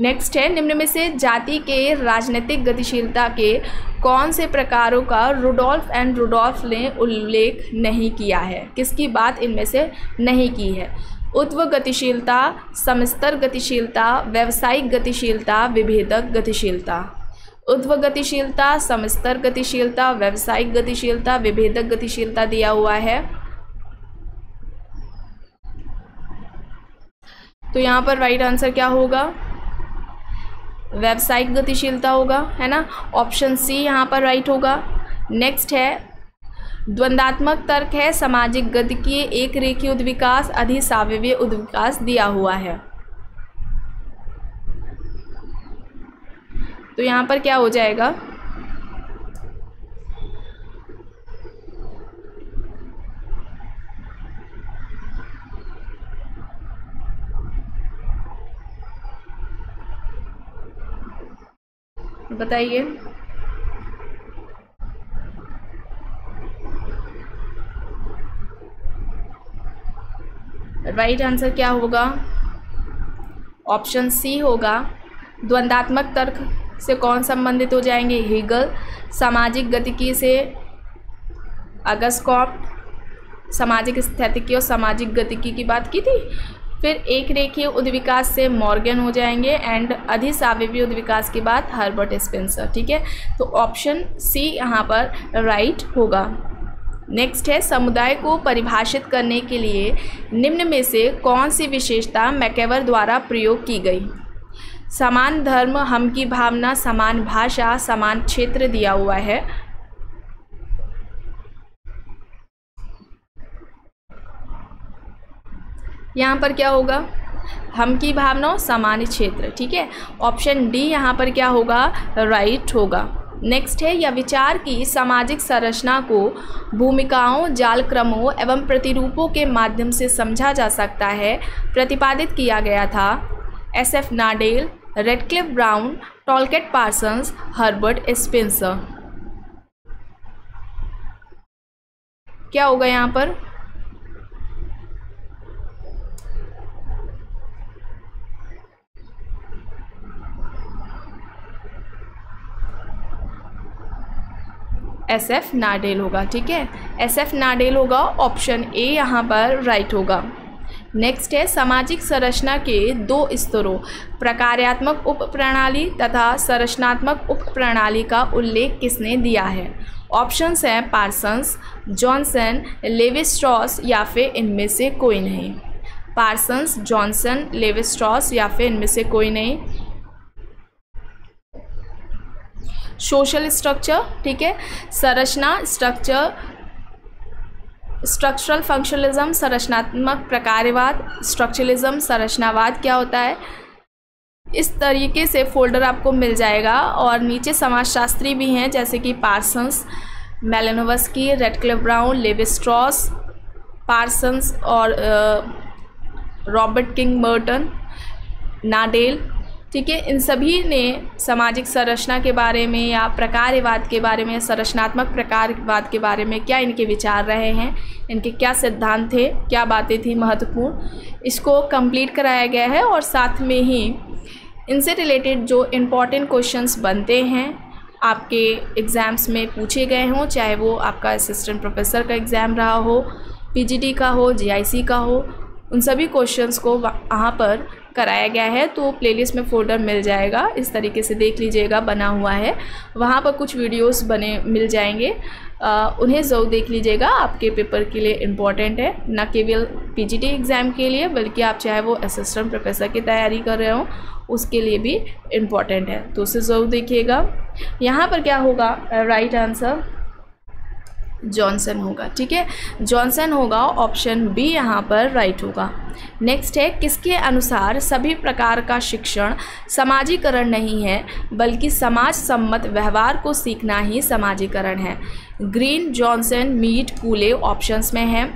नेक्स्ट है निम्न में से जाति के राजनीतिक गतिशीलता के कौन से प्रकारों का रुडोल्फ एंड रुडोल्फ ने उल्लेख नहीं किया है? किसकी बात इनमें से नहीं की है? उद्व गतिशीलता, समस्तर गतिशीलता, व्यावसायिक गतिशीलता, विभेदक गतिशीलता। उद्व गतिशीलता, समस्तर गतिशीलता, व्यावसायिक गतिशीलता, विभेदक गतिशीलता दिया हुआ है। तो यहाँ पर राइट आंसर क्या होगा? व्यावसायिक गतिशीलता होगा, है ना। ऑप्शन सी यहाँ पर राइट होगा। नेक्स्ट है द्वंद्वात्मक तर्क है सामाजिक गतिकीय एक रेखीय उद्विकास, अधिसावयवी उद्विकास दिया हुआ है। तो यहाँ पर क्या हो जाएगा? बताइए। राइट आंसर क्या होगा? ऑप्शन सी होगा। द्वंद्वात्मक तर्क से कौन संबंधित हो जाएंगे? हेगल। सामाजिक गतिकी से अगस्ट कॉम्ट सामाजिक स्थितिकी और सामाजिक गतिकी की बात की थी। फिर एक रेखीय उद्विकास से मॉर्गन हो जाएंगे एंड अधिसावयवी उद्विकास की बात हर्बर्ट स्पेंसर, ठीक है। तो ऑप्शन सी यहाँ पर राइट होगा। नेक्स्ट है समुदाय को परिभाषित करने के लिए निम्न में से कौन सी विशेषता मैकेवर द्वारा प्रयोग की गई? समान धर्म, हम की भावना, समान भाषा, समान क्षेत्र दिया हुआ है। यहाँ पर क्या होगा? हम की भावना, समान क्षेत्र, ठीक है। ऑप्शन डी यहाँ पर क्या होगा? राइट होगा। नेक्स्ट है यह विचार की सामाजिक संरचना को भूमिकाओं, जालक्रमों एवं प्रतिरूपों के माध्यम से समझा जा सकता है प्रतिपादित किया गया था SF Nadel, Radcliffe Brown, Talcott Parsons, Herbert Spencer. क्या होगा यहाँ पर? SF नाडेल होगा। ठीक है, SF नाडेल होगा, ऑप्शन ए यहाँ पर राइट होगा। नेक्स्ट है सामाजिक संरचना के 2 स्तरों प्रकार्यात्मक उप प्रणाली तथा संरचनात्मक उप प्रणाली का उल्लेख किसने दिया है? ऑप्शंस हैं पार्सन्स, जॉनसन, लेवी स्ट्रॉस या फिर इनमें से कोई नहीं। पार्सन्स, जॉनसन, लेवी स्ट्रॉस या फिर इनमें से कोई नहीं। सोशल स्ट्रक्चर, ठीक है, संरचना स्ट्रक्चर, स्ट्रक्चरल फंक्शनलिज्म संरचनात्मक प्रकारवाद, स्ट्रक्चरलिज्म संरचनावाद क्या होता है। इस तरीके से फोल्डर आपको मिल जाएगा। और नीचे समाजशास्त्री भी हैं जैसे कि Parsons, Malinowski, Radcliffe Brown, Levi Strauss, Parsons और रॉबर्ट किंग मर्टन, नाडेल। ठीक है, इन सभी ने सामाजिक संरचना के बारे में या प्रकारवाद के बारे में, संरचनात्मक प्रकारवाद के बारे में क्या इनके विचार रहे हैं, इनके क्या सिद्धांत थे, क्या बातें थी महत्वपूर्ण, इसको कंप्लीट कराया गया है। और साथ में ही इनसे रिलेटेड जो इम्पॉर्टेंट क्वेश्चंस बनते हैं आपके एग्ज़ाम्स में पूछे गए हों, चाहे वो आपका असिस्टेंट प्रोफेसर का एग्ज़ाम रहा हो, PGT का हो, GIC का हो, उन सभी क्वेश्चंस को वहाँ पर कराया गया है। तो प्लेलिस्ट में फोल्डर मिल जाएगा, इस तरीके से देख लीजिएगा, बना हुआ है। वहाँ पर कुछ वीडियोस बने मिल जाएंगे, उन्हें ज़रूर देख लीजिएगा, आपके पेपर के लिए इम्पॉर्टेंट है, न केवल PGT एग्ज़ाम के लिए बल्कि आप चाहे वो असिस्टेंट प्रोफेसर की तैयारी कर रहे हो उसके लिए भी इम्पॉर्टेंट है, तो उसे ज़रूर देखिएगा। यहाँ पर क्या होगा, राइट आंसर जॉनसन होगा। ठीक है, जॉनसन होगा, ऑप्शन बी यहाँ पर राइट होगा। नेक्स्ट है किसके अनुसार सभी प्रकार का शिक्षण समाजीकरण नहीं है बल्कि समाज सम्मत व्यवहार को सीखना ही समाजीकरण है? ग्रीन, जॉनसन, मीड, कूले ऑप्शंस में है।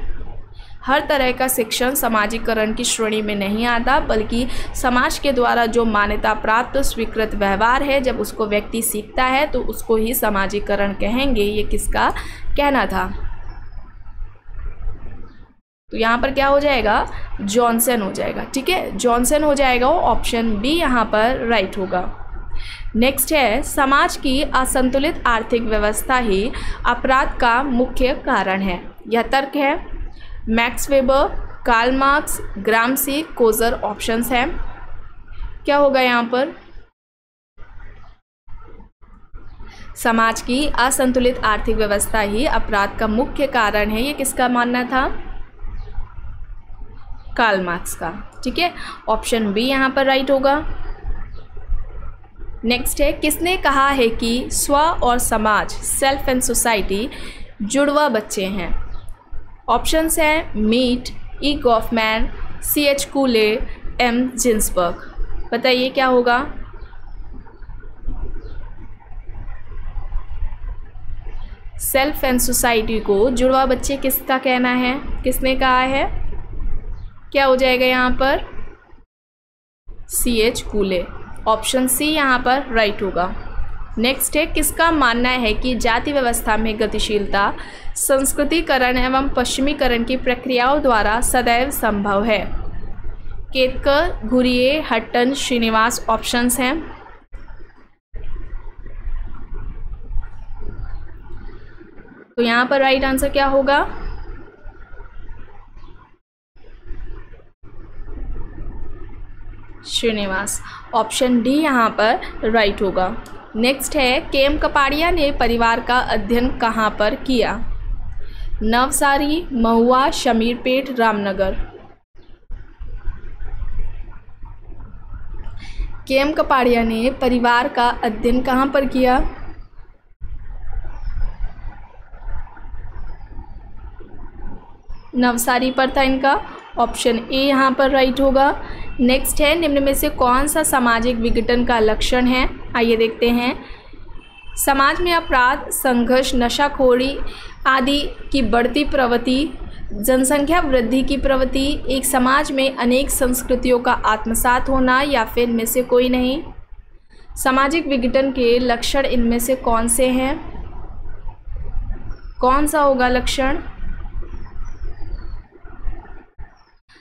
हर तरह का शिक्षण समाजीकरण की श्रेणी में नहीं आता बल्कि समाज के द्वारा जो मान्यता प्राप्त स्वीकृत व्यवहार है, जब उसको व्यक्ति सीखता है तो उसको ही समाजीकरण कहेंगे। ये किसका कहना था? तो यहाँ पर क्या हो जाएगा, जॉनसन हो जाएगा। ठीक है, जॉनसन हो जाएगा, ऑप्शन बी यहाँ पर राइट होगा। नेक्स्ट है समाज की असंतुलित आर्थिक व्यवस्था ही अपराध का मुख्य कारण है। यह तर्क है Max Weber, Karl Marx, Gramsci, Coser options हैं। क्या होगा यहाँ पर? समाज की असंतुलित आर्थिक व्यवस्था ही अपराध का मुख्य कारण है, ये किसका मानना था? कार्ल मार्क्स का। ठीक है, ऑप्शन बी यहाँ पर राइट होगा। नेक्स्ट है किसने कहा है कि स्व और समाज, सेल्फ एंड सोसाइटी जुड़वा बच्चे हैं? ऑप्शंस हैं मीट, ई गॉफमैन, CH कूले, M जिन्सबर्ग। बताइए क्या होगा? सेल्फ एंड सोसाइटी को जुड़वा बच्चे किसका कहना है, किसने कहा है? क्या हो जाएगा यहाँ पर? CH कूले, ऑप्शन सी यहाँ पर राइट होगा। नेक्स्ट है किसका मानना है कि जाति व्यवस्था में गतिशीलता संस्कृतिकरण एवं पश्चिमीकरण की प्रक्रियाओं द्वारा सदैव संभव है? केतकर, घुरिये, हट्टन, श्रीनिवास ऑप्शंस हैं। तो यहाँ पर राइट आंसर क्या होगा? श्रीनिवास, ऑप्शन डी यहाँ पर राइट होगा। नेक्स्ट है KM कपाड़िया ने परिवार का अध्ययन कहाँ पर किया? नवसारी, महुआ, शमीरपेट, रामनगर। KM कपाड़िया ने परिवार का अध्ययन कहाँ पर किया? नवसारी पर था इनका, ऑप्शन ए यहाँ पर राइट होगा। नेक्स्ट है निम्न में से कौन सा सामाजिक विघटन का लक्षण है? आइए देखते हैं। समाज में अपराध, संघर्ष, नशाखोरी आदि की बढ़ती प्रवृत्ति, जनसंख्या वृद्धि की प्रवृत्ति, एक समाज में अनेक संस्कृतियों का आत्मसात होना या फिर इनमें से कोई नहीं? सामाजिक विघटन के लक्षण इनमें से कौन से हैं? कौन सा होगा लक्षण?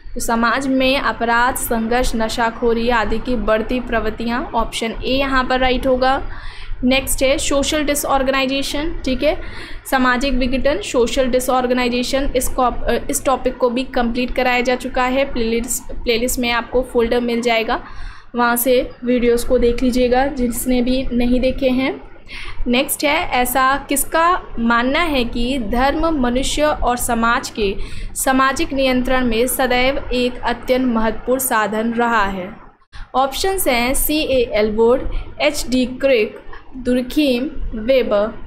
तो समाज में अपराध, संघर्ष, नशाखोरी आदि की बढ़ती प्रवृत्तियाँ, ऑप्शन ए यहाँ पर राइट होगा। नेक्स्ट है सोशल डिसऑर्गेनाइजेशन, ठीक है, सामाजिक विघटन, सोशल डिसऑर्गेनाइजेशन। इस टॉपिक को भी कंप्लीट कराया जा चुका है। प्लेलिस्ट में आपको फोल्डर मिल जाएगा, वहाँ से वीडियोस को देख लीजिएगा जिसने भी नहीं देखे हैं। नेक्स्ट है ऐसा किसका मानना है कि धर्म मनुष्य और समाज के सामाजिक नियंत्रण में सदैव एक अत्यंत महत्वपूर्ण साधन रहा है। ऑप्शंस हैं C.A. एल्वोर्ड, H.D. क्रिक, दुर्खीम, वेबर।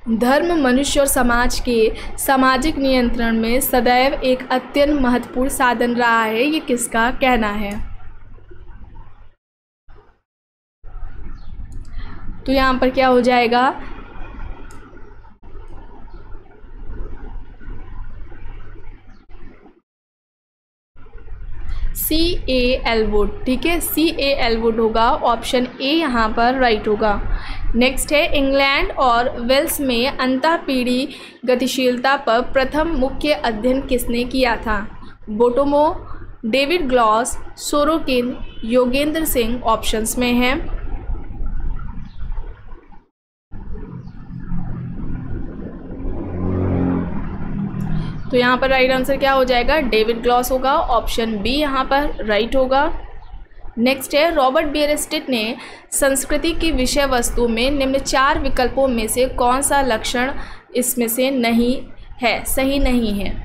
धर्म मनुष्य और समाज के सामाजिक नियंत्रण में सदैव एक अत्यंत महत्वपूर्ण साधन रहा है, ये किसका कहना है? तो यहाँ पर क्या हो जाएगा? C.A. एल्वोर्ड, ठीक है, C.A. एल्वोर्ड होगा, ऑप्शन ए यहाँ पर राइट होगा। नेक्स्ट है इंग्लैंड और वेल्स में अंतःपीढ़ी गतिशीलता पर प्रथम मुख्य अध्ययन किसने किया था? Bottomore, David Glass, Sorokin, Yogendra Singh options में है। तो यहाँ पर राइट आंसर क्या हो जाएगा? डेविड ग्लॉस होगा, ऑप्शन बी यहाँ पर राइट होगा। नेक्स्ट है रॉबर्ट बियरस्टेट ने संस्कृति की विषय वस्तु में निम्न 4 विकल्पों में से कौन सा लक्षण इसमें से नहीं है, सही नहीं है?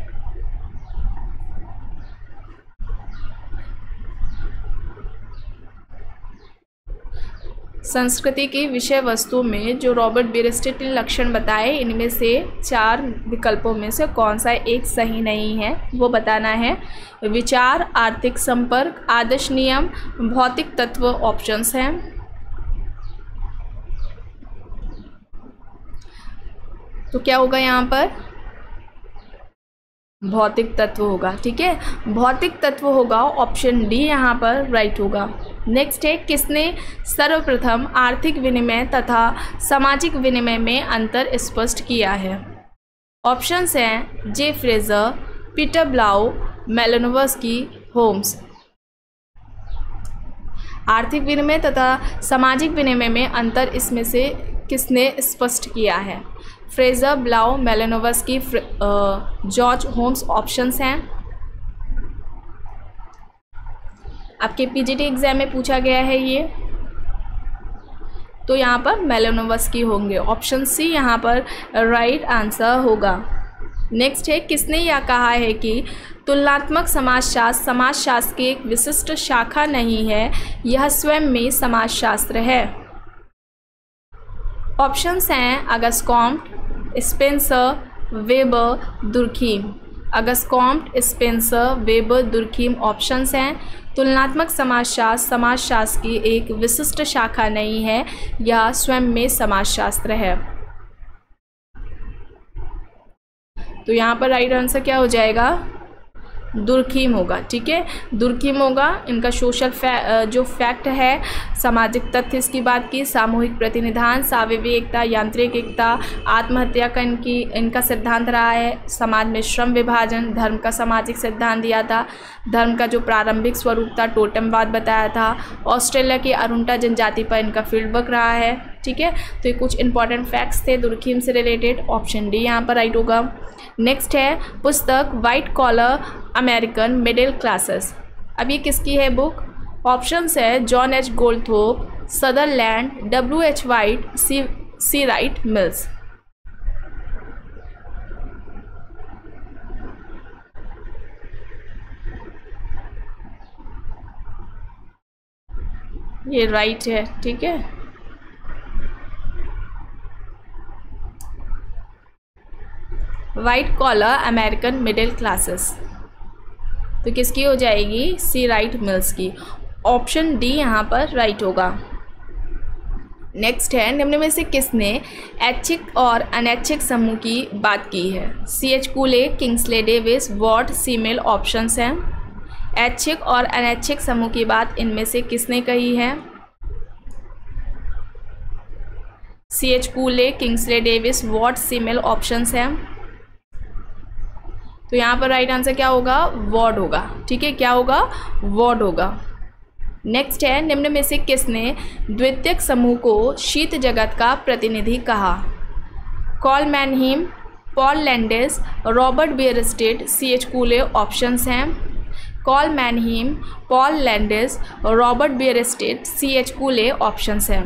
संस्कृति की विषय वस्तु में जो रॉबर्ट बियरस्टेट ने लक्षण बताए, इनमें से 4 विकल्पों में से कौन सा एक सही नहीं है वो बताना है। विचार, आर्थिक संपर्क, आदर्श नियम, भौतिक तत्व ऑप्शंस हैं। तो क्या होगा यहाँ पर? भौतिक तत्व होगा, ठीक है, भौतिक तत्व होगा, ऑप्शन डी यहाँ पर राइट होगा। नेक्स्ट है किसने सर्वप्रथम आर्थिक विनिमय तथा सामाजिक विनिमय में अंतर स्पष्ट किया है? ऑप्शंस हैं जे फ्रेजर, पीटर ब्लाउ, मेलानोव्स्की, होम्स। आर्थिक विनिमय तथा सामाजिक विनिमय में अंतर इसमें से किसने स्पष्ट किया है? फ्रेजर, ब्लाउ, मेलानोव्स्की, जॉर्ज होम्स ऑप्शंस हैं। आपके पीजीटी एग्जाम में पूछा गया है ये, तो यहाँ पर मेलानोव्स्की होंगे, ऑप्शन सी यहाँ पर राइट आंसर होगा। नेक्स्ट है किसने यह कहा है कि तुलनात्मक समाजशास्त्र की एक विशिष्ट शाखा नहीं है, यह स्वयं में समाजशास्त्र है? ऑप्शंस हैं August Comte, Spencer, weber, Durkheim. August Comte, Spencer, weber, Durkheim options हैं। तुलनात्मक समाजशास्त्र की एक विशिष्ट शाखा नहीं है, यह स्वयं में समाजशास्त्र है। तो यहाँ पर राइट आंसर क्या हो जाएगा? दुर्खीम होगा, ठीक है, दुर्खीम होगा। इनका सोशल जो फैक्ट है, सामाजिक तथ्य इसकी बात की, सामूहिक प्रतिनिधान, साविवी एकता, यांत्रिक एकता, आत्महत्या का इनका सिद्धांत रहा है, समाज में श्रम विभाजन, धर्म का सामाजिक सिद्धांत दिया था, धर्म का जो प्रारंभिक स्वरूप था टोटमवाद बताया था, ऑस्ट्रेलिया की अरुंटा जनजाति पर इनका फील्ड वर्क रहा है, ठीक है। तो ये कुछ इंपॉर्टेंट फैक्ट्स थे दुर्खीम से रिलेटेड, ऑप्शन डी यहाँ पर राइट होगा। नेक्स्ट है पुस्तक white collar American middle classes. अब ये किसकी है बुक? ऑप्शंस है John H Goldthorpe, Sutherland, W.H. Whyte, C Wright Mills. ये राइट है, ठीक है। White collar American middle classes तो किसकी हो जाएगी? सी राइट मिल्स की, ऑप्शन डी यहाँ पर राइट होगा। नेक्स्ट है निम्न में से किसने ऐच्छिक और अनैच्छिक समूह की बात की है? C.H. कूले, Kingsley Davis, ward, सीमेल options हैं। ऐच्छिक और अनैच्छिक समूह की बात इनमें से किसने कही है? C.H. कूले, Kingsley Davis, ward, सीमेल options हैं। तो यहाँ पर राइट आंसर क्या होगा? वॉर्ड होगा, ठीक है, क्या होगा? वॉर्ड होगा। नेक्स्ट है, निम्न में से किसने द्वितीयक समूह को शीत जगत का प्रतिनिधि कहा? Karl Mannheim, Paul Landis, Robert Bierstedt, C.H. Cooley options हैं। Karl Mannheim, Paul Landis, Robert Bierstedt, C.H. Cooley options हैं।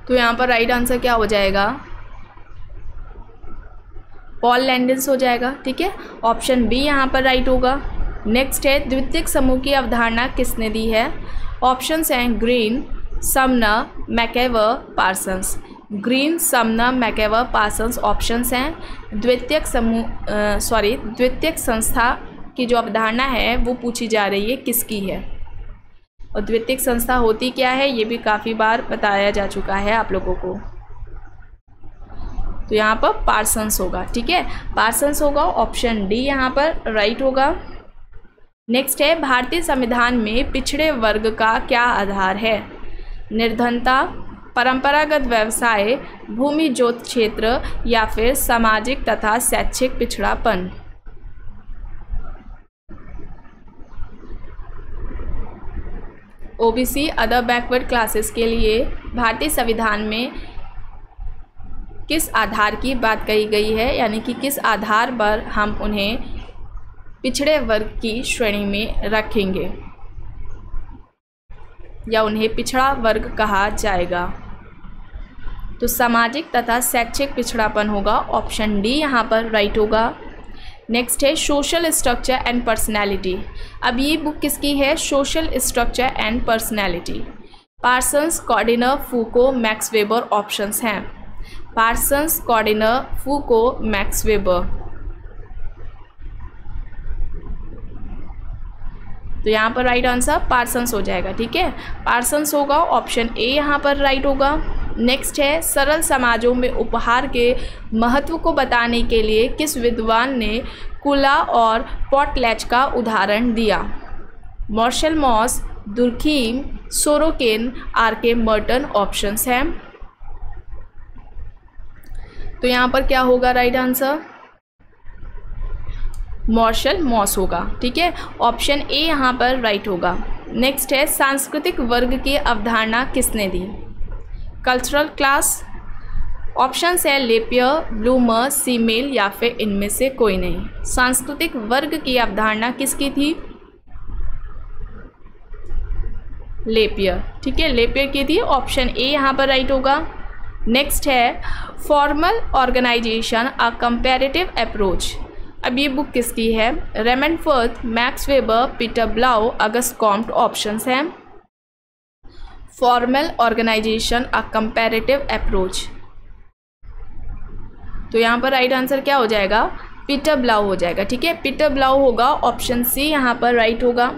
तो यहाँ पर राइट आंसर क्या हो जाएगा? पॉल लैंडिस हो जाएगा। ठीक है, ऑप्शन बी यहाँ पर राइट होगा। नेक्स्ट है, द्वितीयक समूह की अवधारणा किसने दी है? ऑप्शंस हैं Green, Sumner, MacIver, Parsons. Green, Sumner, MacIver, Parsons options हैं। द्वितीयक संस्था की जो अवधारणा है वो पूछी जा रही है किसकी है, और द्वितीयक संस्था होती क्या है ये भी काफ़ी बार बताया जा चुका है आप लोगों को। तो यहाँ पर पार्सन्स होगा। ठीक है, पार्सन्स होगा, ऑप्शन डी यहाँ पर राइट होगा। नेक्स्ट है, भारतीय संविधान में पिछड़े वर्ग का क्या आधार है? निर्धनता, परंपरागत व्यवसाय, भूमि जोत क्षेत्र या फिर सामाजिक तथा शैक्षिक पिछड़ापन। ओबीसी अदर बैकवर्ड क्लासेस के लिए भारतीय संविधान में किस आधार की बात कही गई है, यानी कि किस आधार पर हम उन्हें पिछड़े वर्ग की श्रेणी में रखेंगे या उन्हें पिछड़ा वर्ग कहा जाएगा? तो सामाजिक तथा शैक्षिक पिछड़ापन होगा, ऑप्शन डी यहाँ पर राइट होगा। नेक्स्ट है, सोशल स्ट्रक्चर एंड पर्सनैलिटी। अब ये बुक किसकी है? Social structure and personality. Parsons, Kardiner, Foucault, Max Weber options हैं। Parsons, Kardiner, Foucault, Max Weber. तो यहाँ पर राइट आंसर पार्सन्स हो जाएगा। ठीक है, पार्सन्स होगा, ऑप्शन ए यहाँ पर राइट होगा। नेक्स्ट है, सरल समाजों में उपहार के महत्व को बताने के लिए किस विद्वान ने कुला और पॉटलैच का उदाहरण दिया? Marshall Mauss, Durkheim, Sorokin, R K. Merton options हैं। तो यहाँ पर क्या होगा राइट आंसर? मार्शल मॉस होगा। ठीक है, ऑप्शन ए यहाँ पर राइट होगा। नेक्स्ट है, सांस्कृतिक वर्ग की अवधारणा किसने दी? Cultural class. ऑप्शंस है लेपियर, ब्लूमर, सीमेल या फिर इनमें से कोई नहीं। सांस्कृतिक वर्ग की अवधारणा किसकी थी? लेपियर। ठीक है, लेपियर की थी, ऑप्शन ए यहाँ पर राइट होगा। नेक्स्ट है, formal organisation a comparative approach. अब ये बुक किसकी है? रेमनफोर्ड, Max Weber, Peter Blau, Auguste Comte options हैं। Formal organisation a comparative approach. तो यहाँ पर राइट आंसर क्या हो जाएगा? पीटर ब्लाउ हो जाएगा। ठीक है, पीटर ब्लाउ होगा, ऑप्शन सी यहाँ पर राइट होगा।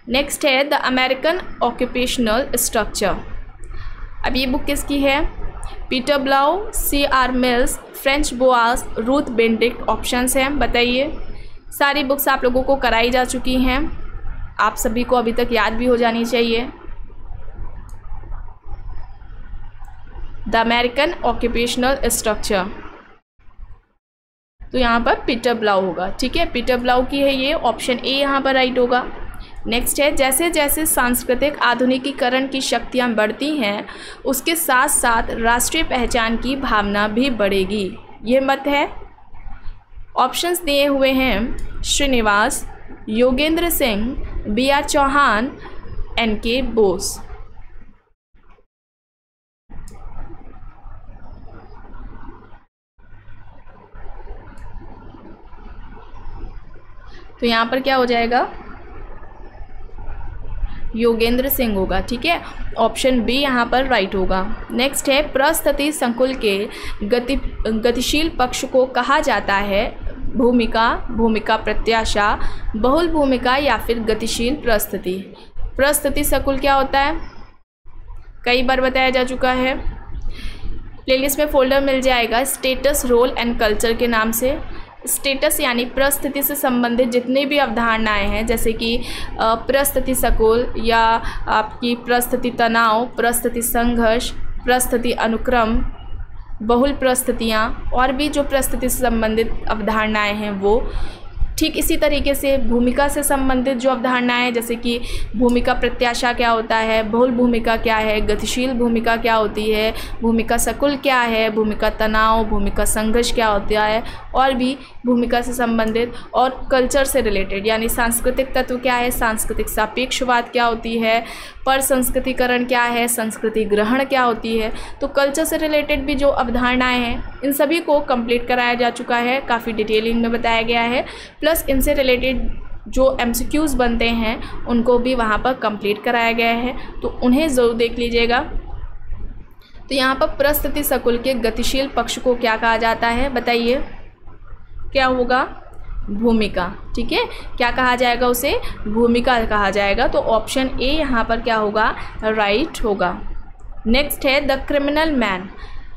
नेक्स्ट है, द अमेरिकन ऑक्यूपेशनल स्ट्रक्चर। अब ये बुक किसकी है? Peter Blau, C.R. Mills, Franz Boas, Ruth Benedict options हैं। बताइए, सारी बुक्स आप लोगों को कराई जा चुकी हैं, आप सभी को अभी तक याद भी हो जानी चाहिए। The American occupational structure. तो यहाँ पर पीटर ब्लाउ होगा। ठीक है, पीटर ब्लाउ की है ये, ऑप्शन ए यहाँ पर राइट होगा। नेक्स्ट है, जैसे जैसे सांस्कृतिक आधुनिकीकरण की शक्तियाँ बढ़ती हैं उसके साथ साथ राष्ट्रीय पहचान की भावना भी बढ़ेगी, ये मत है। ऑप्शंस दिए हुए हैं श्रीनिवास, योगेंद्र सिंह, B.R. चौहान, N.K. बोस। तो यहाँ पर क्या हो जाएगा? योगेंद्र सिंह होगा। ठीक है, ऑप्शन बी यहाँ पर राइट होगा। नेक्स्ट है, प्रस्थिति संकुल के गतिशील पक्ष को कहा जाता है? भूमिका, भूमिका प्रत्याशा, बहुल भूमिका या फिर गतिशील प्रस्थिति। प्रस्थिति संकुल क्या होता है? कई बार बताया जा चुका है। प्लेलिस्ट में फोल्डर मिल जाएगा स्टेटस, रोल एंड कल्चर के नाम से। स्टेटस यानी परिस्थिति से संबंधित जितनी भी अवधारणाएं हैं, जैसे कि परिस्थिति संकुल या आपकी परिस्थिति तनाव, परिस्थिति संघर्ष, परिस्थिति अनुक्रम, बहुल परिस्थितियाँ और भी जो परिस्थिति से संबंधित अवधारणाएं हैं वो ठीक इसी तरीके से भूमिका से संबंधित जो अवधारणाएं, जैसे कि भूमिका प्रत्याशा क्या होता है, बहुल भूमिका क्या है, गतिशील भूमिका क्या होती है, भूमिका सकुल क्या है, भूमिका तनाव, भूमिका संघर्ष क्या होता है, और भी भूमिका से संबंधित, और कल्चर से रिलेटेड यानी सांस्कृतिक तत्व क्या है, सांस्कृतिक सापेक्षवाद क्या होती है, पर संस्कृतिकरण क्या है, संस्कृति ग्रहण क्या होती है। तो कल्चर से रिलेटेड भी जो अवधारणाएं हैं इन सभी को कंप्लीट कराया जा चुका है, काफ़ी डिटेलिंग में बताया गया है। प्लस इनसे रिलेटेड जो एमसीक्यूज़ बनते हैं उनको भी वहाँ पर कंप्लीट कराया गया है, तो उन्हें ज़रूर देख लीजिएगा। तो यहाँ पर परिस्थिति सकुल के गतिशील पक्ष को क्या कहा जाता है, बताइए क्या होगा, भूमिका। ठीक है, क्या कहा जाएगा उसे, भूमिका कहा जाएगा। तो ऑप्शन ए यहाँ पर क्या होगा, राइट होगा। नेक्स्ट है द क्रिमिनल मैन।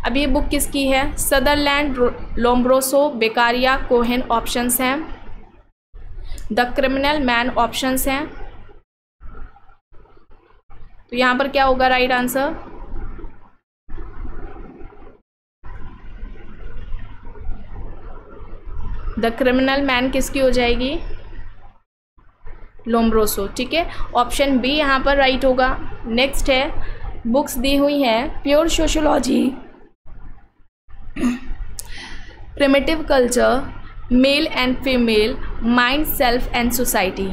अब ये बुक किसकी है, सदरलैंड, लोम्ब्रोसो, बेकारिया, कोहेन ऑप्शंस हैं। द क्रिमिनल मैन ऑप्शंस हैं, तो यहाँ पर क्या होगा right answer, the criminal man किसकी हो जाएगी, लोम्ब्रोसो। ठीक है, ऑप्शन बी यहाँ पर राइट होगा। नेक्स्ट है, बुक्स दी हुई हैं pure sociology, primitive culture, male and female, mind, self and society.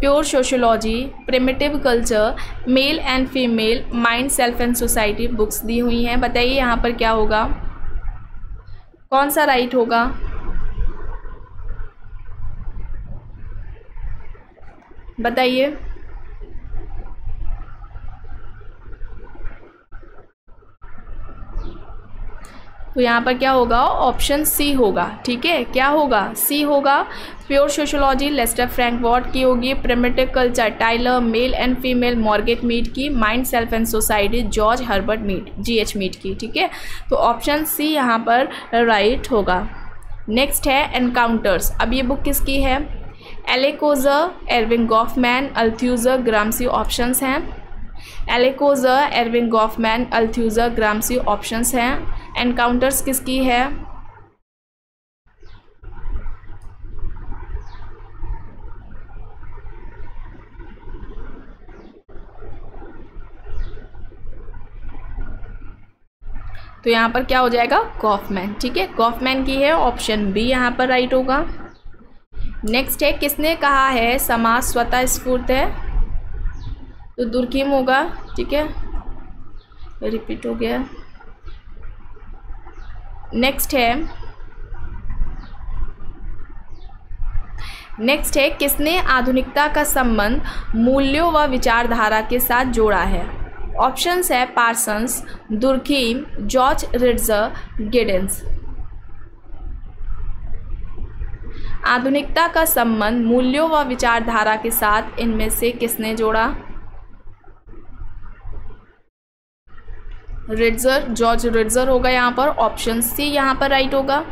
Pure sociology, primitive culture, male and female, mind, self and society books दी हुई हैं। बताइए यहाँ पर क्या होगा, कौन सा राइट होगा, बताइए। तो यहाँ पर क्या होगा, ऑप्शन सी होगा। ठीक है, क्या होगा, सी होगा। प्योर सोशियोलॉजी लेस्टर फ्रैंकफर्ट की होगी, primitive culture Tylor, male and female Margaret Mead की, mind, self and society George Herbert Mead, GH Mead की। ठीक है, तो ऑप्शन सी यहाँ पर राइट होगा। नेक्स्ट है एनकाउंटर्स। अब ये बुक किसकी है, एलेकोजर, एरविन गॉफमैन, अल्थ्यूजर, ग्राम्सी ऑप्शंस हैं। एलेकोजर, एरविन गॉफमैन, अल्थ्यूजर, ग्राम्सी ऑप्शंस हैं। एनकाउंटर्स किसकी है, तो यहाँ पर क्या हो जाएगा, गॉफमैन। ठीक है, गॉफमैन की है, ऑप्शन बी यहाँ पर राइट होगा। नेक्स्ट है, किसने कहा है समाज स्वतः स्फूर्त है, तो दुर्खिम होगा। ठीक है, रिपीट हो गया। नेक्स्ट है किसने आधुनिकता का संबंध मूल्यों व विचारधारा के साथ जोड़ा है। ऑप्शंस है पार्सन्स, दुर्खिम, जॉर्ज रिट्जर, गिडेंस। आधुनिकता का संबंध मूल्यों व विचारधारा के साथ इनमें से किसने जोड़ा, रिट्जर, जॉर्ज रिट्जर होगा यहाँ पर, ऑप्शन सी यहाँ पर राइट होगा।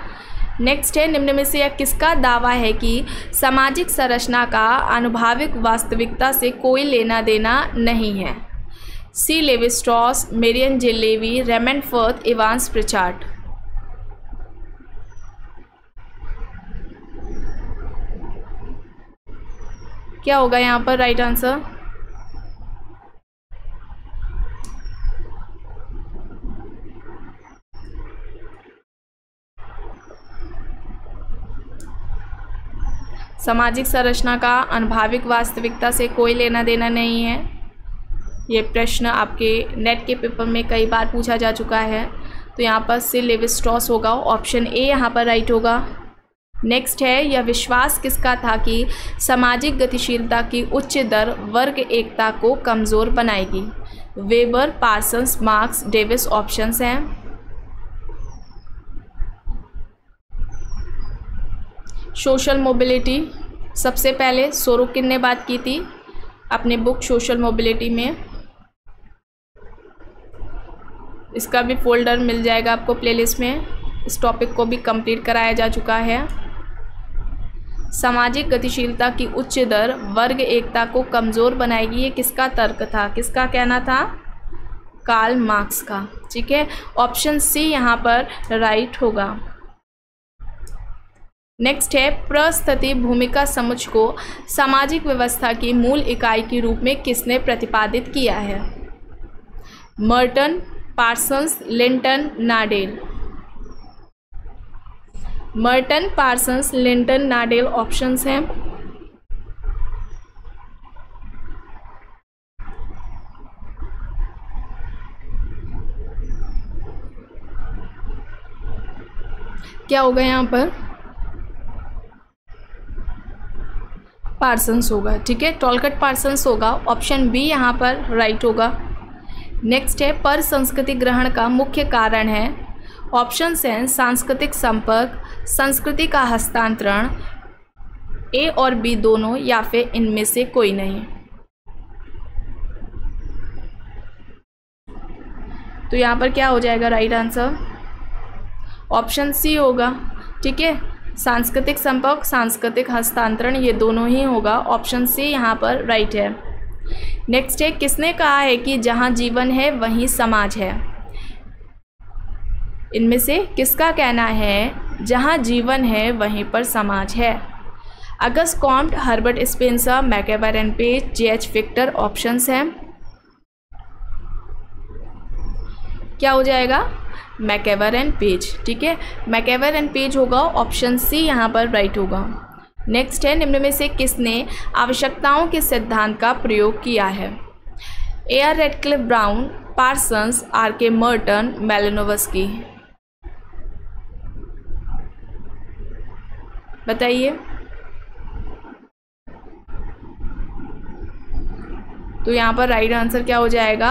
नेक्स्ट है, निम्न में से यह किसका दावा है कि सामाजिक संरचना का आनुभाविक वास्तविकता से कोई लेना देना नहीं है। C Levi Strauss, Marion J Levy, Raymond Firth, Evans Pritchard. क्या होगा यहाँ पर राइट आंसर, सामाजिक संरचना का आनुभाविक वास्तविकता से कोई लेना देना नहीं है। ये प्रश्न आपके नेट के पेपर में कई बार पूछा जा चुका है, तो यहाँ पर सी लेवी स्ट्रॉस होगा, ऑप्शन ए यहाँ पर राइट होगा। नेक्स्ट है, यह विश्वास किसका था कि सामाजिक गतिशीलता की उच्च दर वर्ग एकता को कमज़ोर बनाएगी। Weber, Parsons, marks, Davis options हैं। सोशल मोबिलिटी, सबसे पहले सोरोकिन ने बात की थी अपनी बुक सोशल मोबिलिटी में। इसका भी फोल्डर मिल जाएगा आपको प्लेलिस्ट में, इस टॉपिक को भी कंप्लीट कराया जा चुका है। सामाजिक गतिशीलता की उच्च दर वर्ग एकता को कमज़ोर बनाएगी, ये किसका तर्क था, किसका कहना था, कार्ल मार्क्स का। ठीक है, ऑप्शन सी यहाँ पर राइट होगा। नेक्स्ट है, प्रस्तुति भूमिका समुच्चय को सामाजिक व्यवस्था की मूल इकाई के रूप में किसने प्रतिपादित किया है? Merton, Parsons, Linton, Nadel. Merton, Parsons, Linton, Nadel options हैं। क्या होगा यहाँ पर? पार्सन्स होगा, ठीक है, टॉलकट पार्सन्स होगा। ऑप्शन बी यहाँ पर राइट होगा। नेक्स्ट है, पर संस्कृति ग्रहण का मुख्य कारण है। ऑप्शंस हैं सांस्कृतिक संपर्क, संस्कृति का हस्तांतरण, ए और बी दोनों, या फिर इनमें से कोई नहीं। तो यहाँ पर क्या हो जाएगा राइट आंसर? ऑप्शन सी होगा, ठीक है, सांस्कृतिक संपर्क, सांस्कृतिक हस्तांतरण, ये दोनों ही होगा। ऑप्शन सी यहाँ पर राइट है। नेक्स्ट है, किसने कहा है कि जहाँ जीवन है वहीं समाज है? इनमें से किसका कहना है जहाँ जीवन है वहीं पर समाज है? August Comte, Herbert Spencer, MacIver and Page, J H. Victor options हैं। क्या हो जाएगा? मैकएवर एंड पेज, ठीक है, मैकएवर एंड पेज होगा। ऑप्शन सी यहाँ पर राइट होगा। नेक्स्ट है, निम्न में से किसने आवश्यकताओं के सिद्धांत का प्रयोग किया है? A R. Radcliffe Brown, Parsons, R K. Merton, Malinowski. बताइए। तो यहाँ पर राइट आंसर क्या हो जाएगा?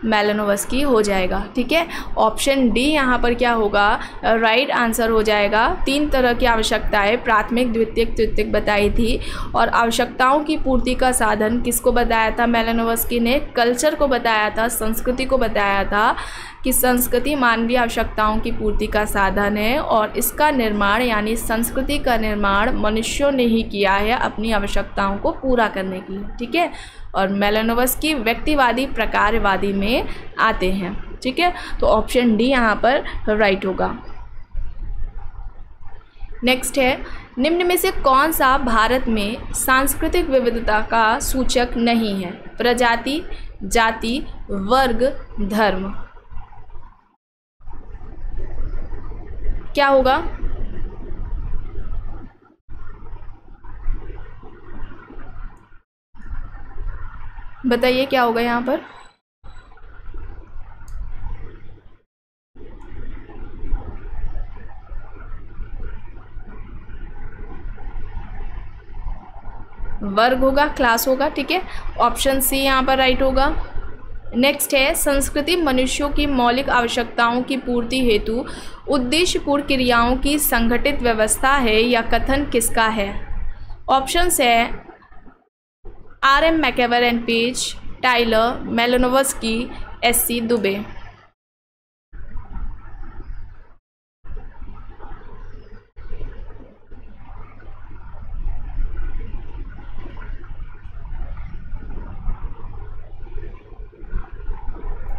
मैलिनोवस्की हो जाएगा, ठीक है। ऑप्शन डी यहाँ पर क्या होगा? राइट आंसर हो जाएगा। 3 तरह की आवश्यकताएं, प्राथमिक, द्वितीयक, तृतीयक बताई थी, और आवश्यकताओं की पूर्ति का साधन किसको बताया था? मैलिनोवस्की ने कल्चर को बताया था, संस्कृति को बताया था कि संस्कृति मानवीय आवश्यकताओं की पूर्ति का साधन है, और इसका निर्माण यानी संस्कृति का निर्माण मनुष्यों ने ही किया है अपनी आवश्यकताओं को पूरा करने के लिए, ठीक है। और मैलिनोवस्की व्यक्तिवादी प्रकारवादी में आते हैं, ठीक है। तो ऑप्शन डी यहाँ पर राइट होगा। नेक्स्ट है, निम्न में से कौन सा भारत में सांस्कृतिक विविधता का सूचक नहीं है? प्रजाति, जाति, वर्ग, धर्म। क्या होगा? बताइए क्या होगा यहाँ पर? वर्ग होगा, क्लास होगा, ठीक है। ऑप्शन सी यहाँ पर राइट होगा। नेक्स्ट है, संस्कृति मनुष्यों की मौलिक आवश्यकताओं की पूर्ति हेतु उद्देश्यपूर्ण क्रियाओं की संगठित व्यवस्था है या कथन किसका है? ऑप्शंस है R M. MacIver and Page, Tylor, Malinowski, S C. Dube.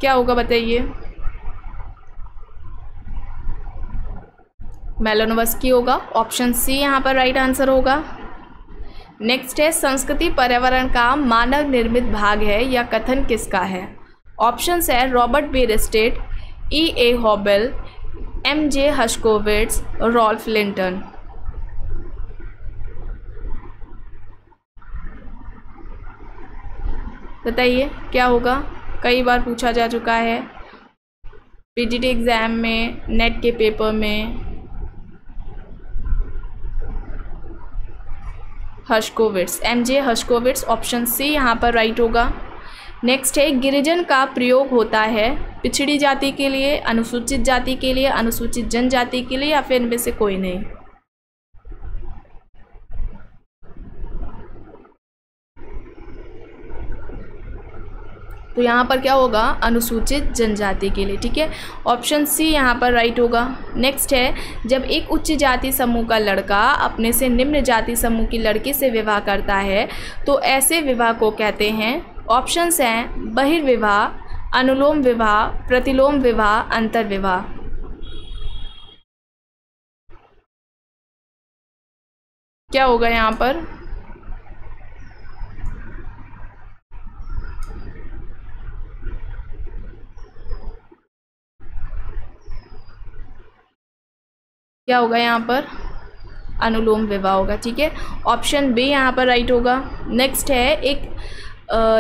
क्या होगा बताइए? मैलिनोवस्की होगा। ऑप्शन सी यहाँ पर राइट आंसर होगा। नेक्स्ट है, संस्कृति पर्यावरण का मानव निर्मित भाग है या कथन किसका है? ऑप्शंस है Robert Bierstedt, E.A. Hoebel, M.J. Herskovits, Ralph Linton. बताइए क्या होगा? कई बार पूछा जा चुका है पीजीटी एग्ज़ाम में, नेट के पेपर में। Herskovits, M.J. हर्शकोविट्ज, ऑप्शन सी यहाँ पर राइट होगा। नेक्स्ट है, गिरिजन का प्रयोग होता है पिछड़ी जाति के लिए, अनुसूचित जाति के लिए, अनुसूचित जनजाति के लिए, या फिर इनमें से कोई नहीं। तो यहाँ पर क्या होगा? अनुसूचित जनजाति के लिए, ठीक है। ऑप्शन सी यहाँ पर राइट होगा। नेक्स्ट है, जब एक उच्च जाति समूह का लड़का अपने से निम्न जाति समूह की लड़की से विवाह करता है तो ऐसे विवाह को कहते हैं। ऑप्शंस हैं बहिर्विवाह, अनुलोम विवाह, प्रतिलोम विवाह, अंतर्विवाह। क्या होगा यहाँ पर? क्या होगा यहाँ पर? अनुलोम विवाह होगा। ठीक है, ऑप्शन बी यहाँ पर राइट होगा। नेक्स्ट है, एक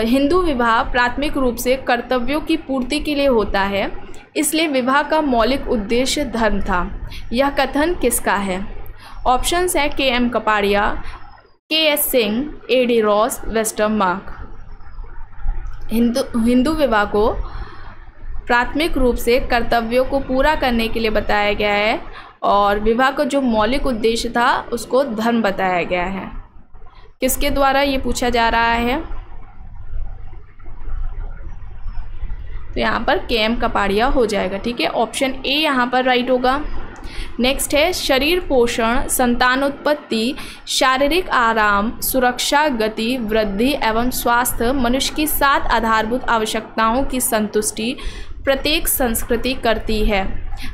हिंदू विवाह प्राथमिक रूप से कर्तव्यों की पूर्ति के लिए होता है, इसलिए विवाह का मौलिक उद्देश्य धर्म था। यह कथन किसका है? ऑप्शंस है KM. Kapadia, KS. Singh, AD. Ross, Westermarck. Hindu विवाह को प्राथमिक रूप से कर्तव्यों को पूरा करने के लिए बताया गया है और विवाह का जो मौलिक उद्देश्य था उसको धर्म बताया गया है। किसके द्वारा ये पूछा जा रहा है? तो यहाँ पर के.एम. कपाड़िया हो जाएगा। ठीक है, ऑप्शन ए यहाँ पर राइट होगा। नेक्स्ट है, शरीर पोषण, संतानोत्पत्ति, शारीरिक आराम, सुरक्षा, गति, वृद्धि एवं स्वास्थ्य मनुष्य की 7 आधारभूत आवश्यकताओं की संतुष्टि प्रत्येक संस्कृति करती है।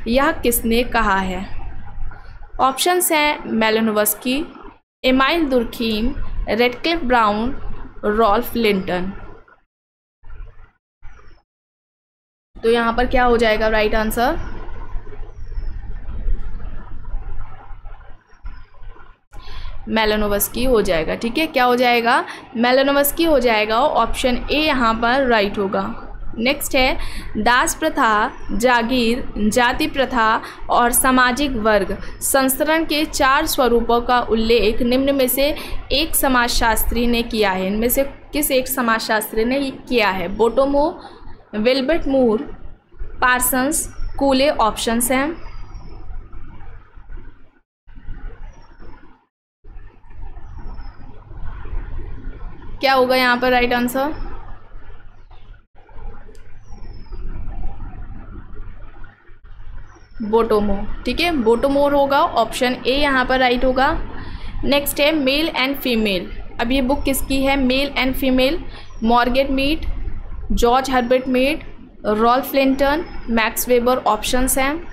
यह किसने कहा है? ऑप्शंस हैं Malinowski, Emile Durkheim, Radcliffe Brown, Ralph Linton. तो यहाँ पर क्या हो जाएगा राइट आंसर? मेलिनोवस्की हो जाएगा। ठीक है, क्या हो जाएगा? मेलिनोवस्की हो जाएगा। ऑप्शन ए यहाँ पर राइट होगा। नेक्स्ट है, दास प्रथा, जागीर, जाति प्रथा और सामाजिक वर्ग संस्करण के 4 स्वरूपों का उल्लेख निम्न में से एक समाजशास्त्री ने किया है। इनमें से किस एक समाजशास्त्री ने किया है? बोटोमो, विल्बर्ट मूर, पार्सन्स, कूले। ऑप्शंस हैं। क्या होगा यहाँ पर राइट आंसर? बोटोमो। ठीक है, बोटोमोर होगा। ऑप्शन ए यहाँ पर राइट होगा। नेक्स्ट है, मेल एंड फीमेल। अब ये बुक किसकी है? Male and female, Margaret Mead, George Herbert Mead, Ralph Linton, Max Weber. Options हैं।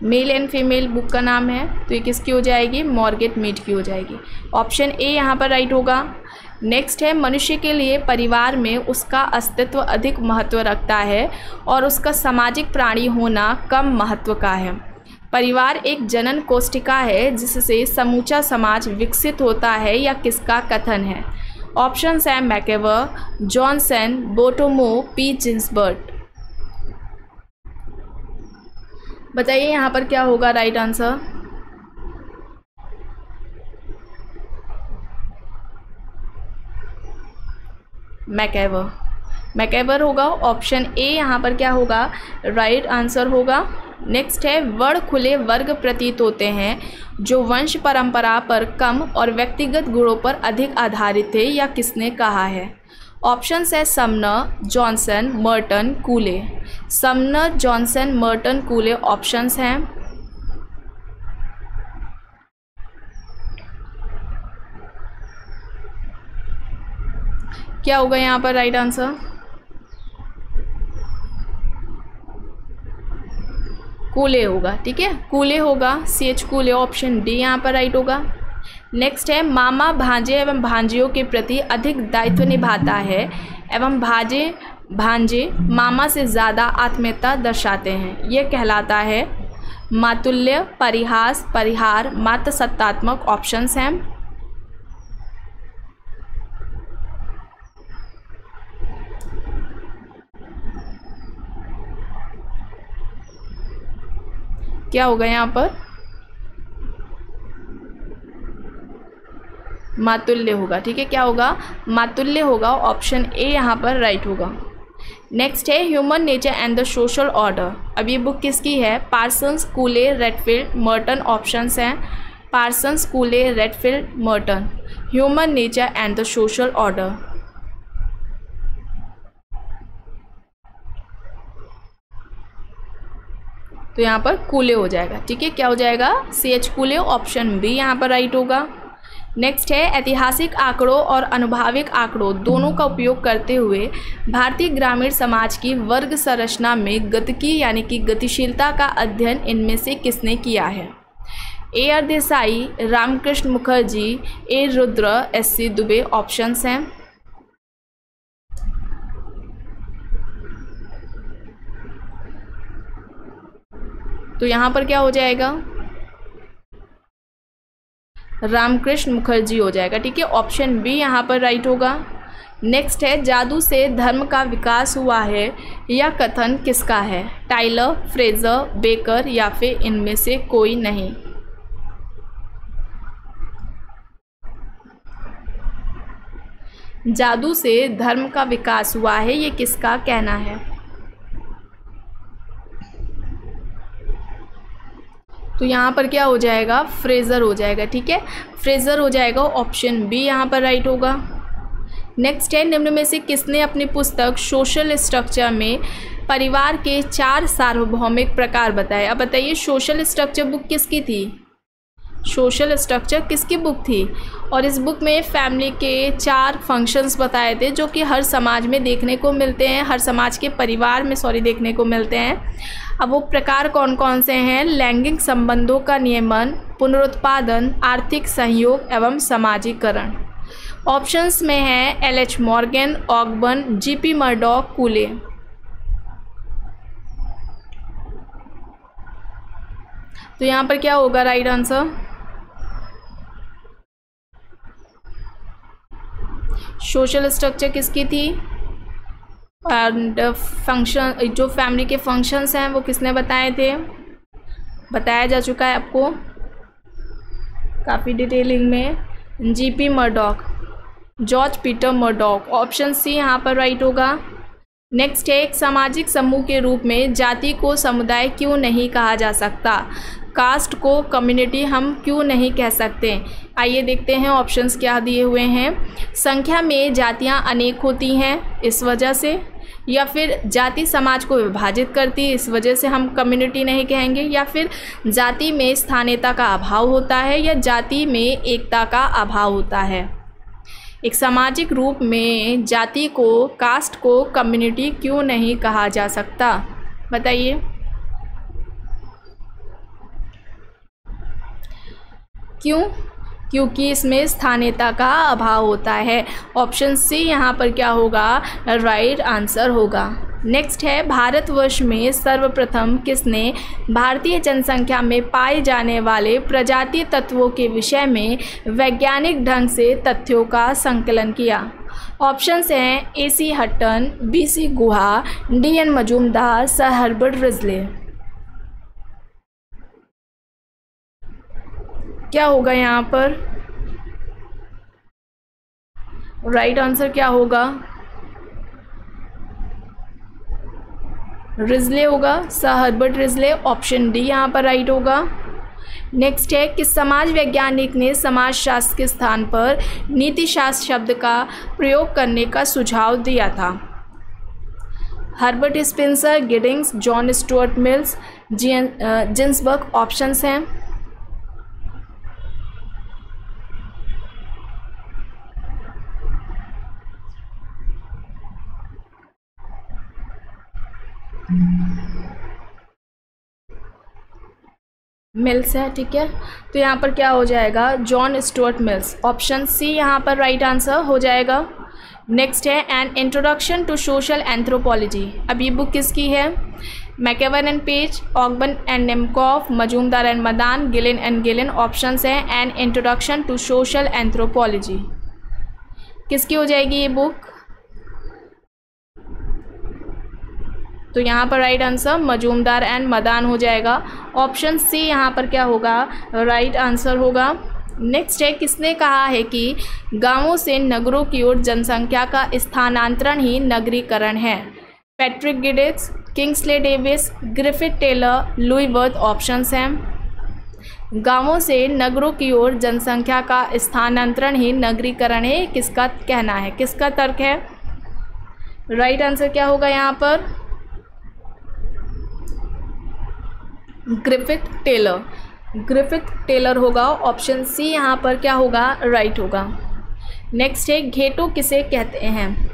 मेल एंड फीमेल बुक का नाम है, तो ये किसकी हो जाएगी? मॉर्गेट मीड की हो जाएगी। ऑप्शन ए यहाँ पर राइट होगा। नेक्स्ट है, मनुष्य के लिए परिवार में उसका अस्तित्व अधिक महत्व रखता है और उसका सामाजिक प्राणी होना कम महत्व का है। परिवार एक जनन कोष्ठिका है जिससे समूचा समाज विकसित होता है, या किसका कथन है? ऑप्शंस हैं मैकेवर, जॉनसन, बोटोमो, पी. जिन्सबर्ग। बताइए यहाँ पर क्या होगा राइट आंसर? मैकेवर। मैकेवर होगा। ऑप्शन ए यहाँ पर क्या होगा? राइट आंसर होगा। नेक्स्ट है, वर्ण खुले वर्ग प्रतीत होते हैं जो वंश परंपरा पर कम और व्यक्तिगत गुणों पर अधिक आधारित थे। या किसने कहा है? ऑप्शंस है Sumner, Johnson, Merton, कूले। Sumner, Johnson, Merton, कूले। Options हैं। क्या होगा यहाँ पर राइट आंसर? कूले होगा। ठीक है, कूले होगा। CH कूले। ऑप्शन डी यहाँ पर राइट होगा। नेक्स्ट है, मामा भांजे एवं भांजियों के प्रति अधिक दायित्व निभाता है एवं भांजे मामा से ज़्यादा आत्मीयता दर्शाते हैं। यह कहलाता है मातुल्य, परिहास, परिहार, मात्र सत्तात्मक। ऑप्शंस हैं। क्या होगा यहाँ पर? मातुल्य होगा। ठीक है, क्या होगा? मातुल्य होगा। ऑप्शन ए यहाँ पर राइट होगा। नेक्स्ट है, human nature and the social order. अब ये बुक किसकी है? Parsons, कूले, Redfield, Merton. ऑप्शंस हैं Parsons, कूले, Redfield, Merton. Human nature and the social order. तो यहाँ पर कूले हो जाएगा। ठीक है, क्या हो जाएगा? CH कूले। ऑप्शन बी यहाँ पर राइट होगा। नेक्स्ट है ऐतिहासिक आंकड़ों और अनुभाविक आंकड़ों दोनों का उपयोग करते हुए भारतीय ग्रामीण समाज की वर्ग संरचना में गतिकी यानी कि गतिशीलता का अध्ययन इनमें से किसने किया है? A R Desai, Ramkrishna Mukherjee, A Rudra, S C Dubey options हैं। तो यहाँ पर क्या हो जाएगा? रामकृष्ण मुखर्जी हो जाएगा। ठीक है, ऑप्शन बी यहाँ पर राइट होगा। नेक्स्ट है जादू से धर्म का विकास हुआ है, यह कथन किसका है? टाइलर, फ्रेजर, बेकर या फिर इनमें से कोई नहीं? जादू से धर्म का विकास हुआ है, ये किसका कहना है? तो यहाँ पर क्या हो जाएगा? फ्रेजर हो जाएगा। ठीक है, फ्रेजर हो जाएगा, ऑप्शन बी यहाँ पर राइट होगा। नेक्स्ट है निम्न में से किसने अपनी पुस्तक सोशल स्ट्रक्चर में परिवार के 4 सार्वभौमिक प्रकार बताए? अब बताइए, सोशल स्ट्रक्चर बुक किसकी थी? सोशल स्ट्रक्चर किसकी बुक थी? और इस बुक में फैमिली के 4 फंक्शंस बताए थे जो कि हर समाज में देखने को मिलते हैं, हर समाज के परिवार में देखने को मिलते हैं। अब वो प्रकार कौन कौन से हैं? लैंगिक संबंधों का नियमन, पुनरुत्पादन, आर्थिक सहयोग एवं समाजीकरण। ऑप्शंस में है L H Morgan, Ogburn, G P Murdock, Cooley. तो यहाँ पर क्या होगा राइट आंसर? सोशल स्ट्रक्चर किसकी थी? एंड फंक्शन, जो फैमिली के फंक्शंस हैं वो किसने बताए थे? बताया जा चुका है आपको काफ़ी डिटेलिंग में, G P Murdock, George Peter Murdock. Option C यहाँ पर राइट होगा। नेक्स्ट है एक सामाजिक समूह के रूप में जाति को समुदाय क्यों नहीं कहा जा सकता? कास्ट को कम्युनिटी हम क्यों नहीं कह सकते? आइए देखते हैं ऑप्शंस क्या दिए हुए हैं। संख्या में जातियां अनेक होती हैं इस वजह से, या फिर जाति समाज को विभाजित करती है इस वजह से हम कम्युनिटी नहीं कहेंगे, या फिर जाति में स्थानीयता का अभाव होता है, या जाति में एकता का अभाव होता है। एक सामाजिक रूप में जाति को, कास्ट को कम्युनिटी क्यों नहीं कहा जा सकता? बताइए। क्यों? क्योंकि इसमें स्थानीयता का अभाव होता है। ऑप्शन सी यहाँ पर क्या होगा? राइट आंसर होगा। नेक्स्ट है भारतवर्ष में सर्वप्रथम किसने भारतीय जनसंख्या में पाए जाने वाले प्रजातीय तत्वों के विषय में वैज्ञानिक ढंग से तथ्यों का संकलन किया? ऑप्शंस हैं A C Hutton, B C Guha, D N Majumdar, sir Herbert Risley. क्या होगा यहाँ पर? राइट आंसर क्या होगा? रिजले होगा, sir Herbert Risley. Option D यहाँ पर राइट होगा। नेक्स्ट है किस समाज वैज्ञानिक ने समाजशास्त्र के स्थान पर नीतिशास्त्र शब्द का प्रयोग करने का सुझाव दिया था? Herbert Spencer, Giddings, John Stuart Mills, Ginsberg. Options हैं। मिल्स है। ठीक है, तो यहाँ पर क्या हो जाएगा? John Stuart Mills. Option C यहाँ पर राइट आंसर हो जाएगा। नेक्स्ट है an introduction to social anthropology. अब ये बुक किसकी है? मैकेवन and Page, Ogburn and Nimkoff, Majumdar and Madan, Gillin and Gillin. Options हैं an introduction to social anthropology. किसकी हो जाएगी ये बुक? तो यहाँ पर right answer Majumdar and Madan हो जाएगा। ऑप्शन सी यहाँ पर क्या होगा? राइट आंसर होगा। नेक्स्ट है किसने कहा है कि गांवों से नगरों की ओर जनसंख्या का स्थानांतरण ही नगरीकरण है? Patrick Geddes, Kingsley Davis, Griffith Taylor, Louis Wirth. Options हैं। गांवों से नगरों की ओर जनसंख्या का स्थानांतरण ही नगरीकरण है, किसका कहना है? किसका तर्क है? राइट आंसर क्या होगा यहाँ पर? Griffith Taylor. ग्रिफिथ टेलर होगा। ऑप्शन सी यहाँ पर क्या होगा, राइट होगा। नेक्स्ट है, घेटो किसे कहते हैं?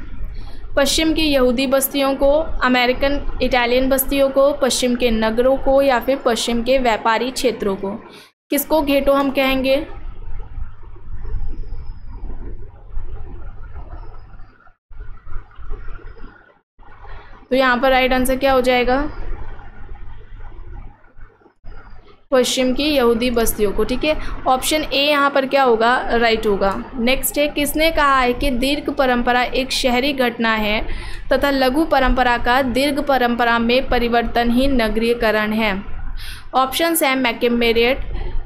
पश्चिम की यहूदी बस्तियों को, अमेरिकन इटालियन बस्तियों को, पश्चिम के नगरों को, या फिर पश्चिम के व्यापारी क्षेत्रों को? किसको घेटो हम कहेंगे? तो यहाँ पर राइट आंसर क्या हो जाएगा? पश्चिम की यहूदी बस्तियों को। ठीक है, ऑप्शन ए यहाँ पर क्या होगा, राइट होगा। नेक्स्ट है, किसने कहा है कि दीर्घ परंपरा एक शहरी घटना है तथा लघु परंपरा का दीर्घ परंपरा में परिवर्तन ही नगरीकरण है? ऑप्शन है मैकम मेरियट,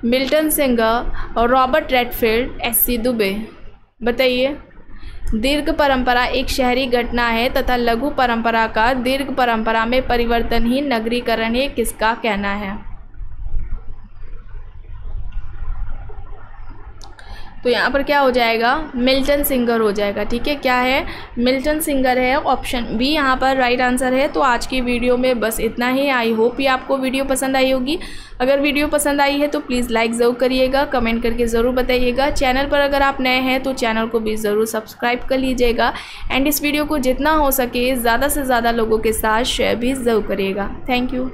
मिल्टन सिंगर और रॉबर्ट रेडफील्ड, एस.सी. दुबे। बताइए, दीर्घ परंपरा एक शहरी घटना है तथा लघु परंपरा का दीर्घ परंपरा में परिवर्तन ही नगरीकरण है, किसका कहना है? तो यहाँ पर क्या हो जाएगा, मिल्टन सिंगर हो जाएगा। ठीक है, क्या है, मिल्टन सिंगर है। ऑप्शन बी यहाँ पर राइट आंसर है। तो आज की वीडियो में बस इतना ही। आई होप ये आपको वीडियो पसंद आई होगी। अगर वीडियो पसंद आई है तो प्लीज़ लाइक ज़रूर करिएगा, कमेंट करके ज़रूर बताइएगा। चैनल पर अगर आप नए हैं तो चैनल को भी ज़रूर सब्सक्राइब कर लीजिएगा एंड इस वीडियो को जितना हो सके ज़्यादा से ज़्यादा लोगों के साथ शेयर भी ज़रूर करिएगा। Thank you.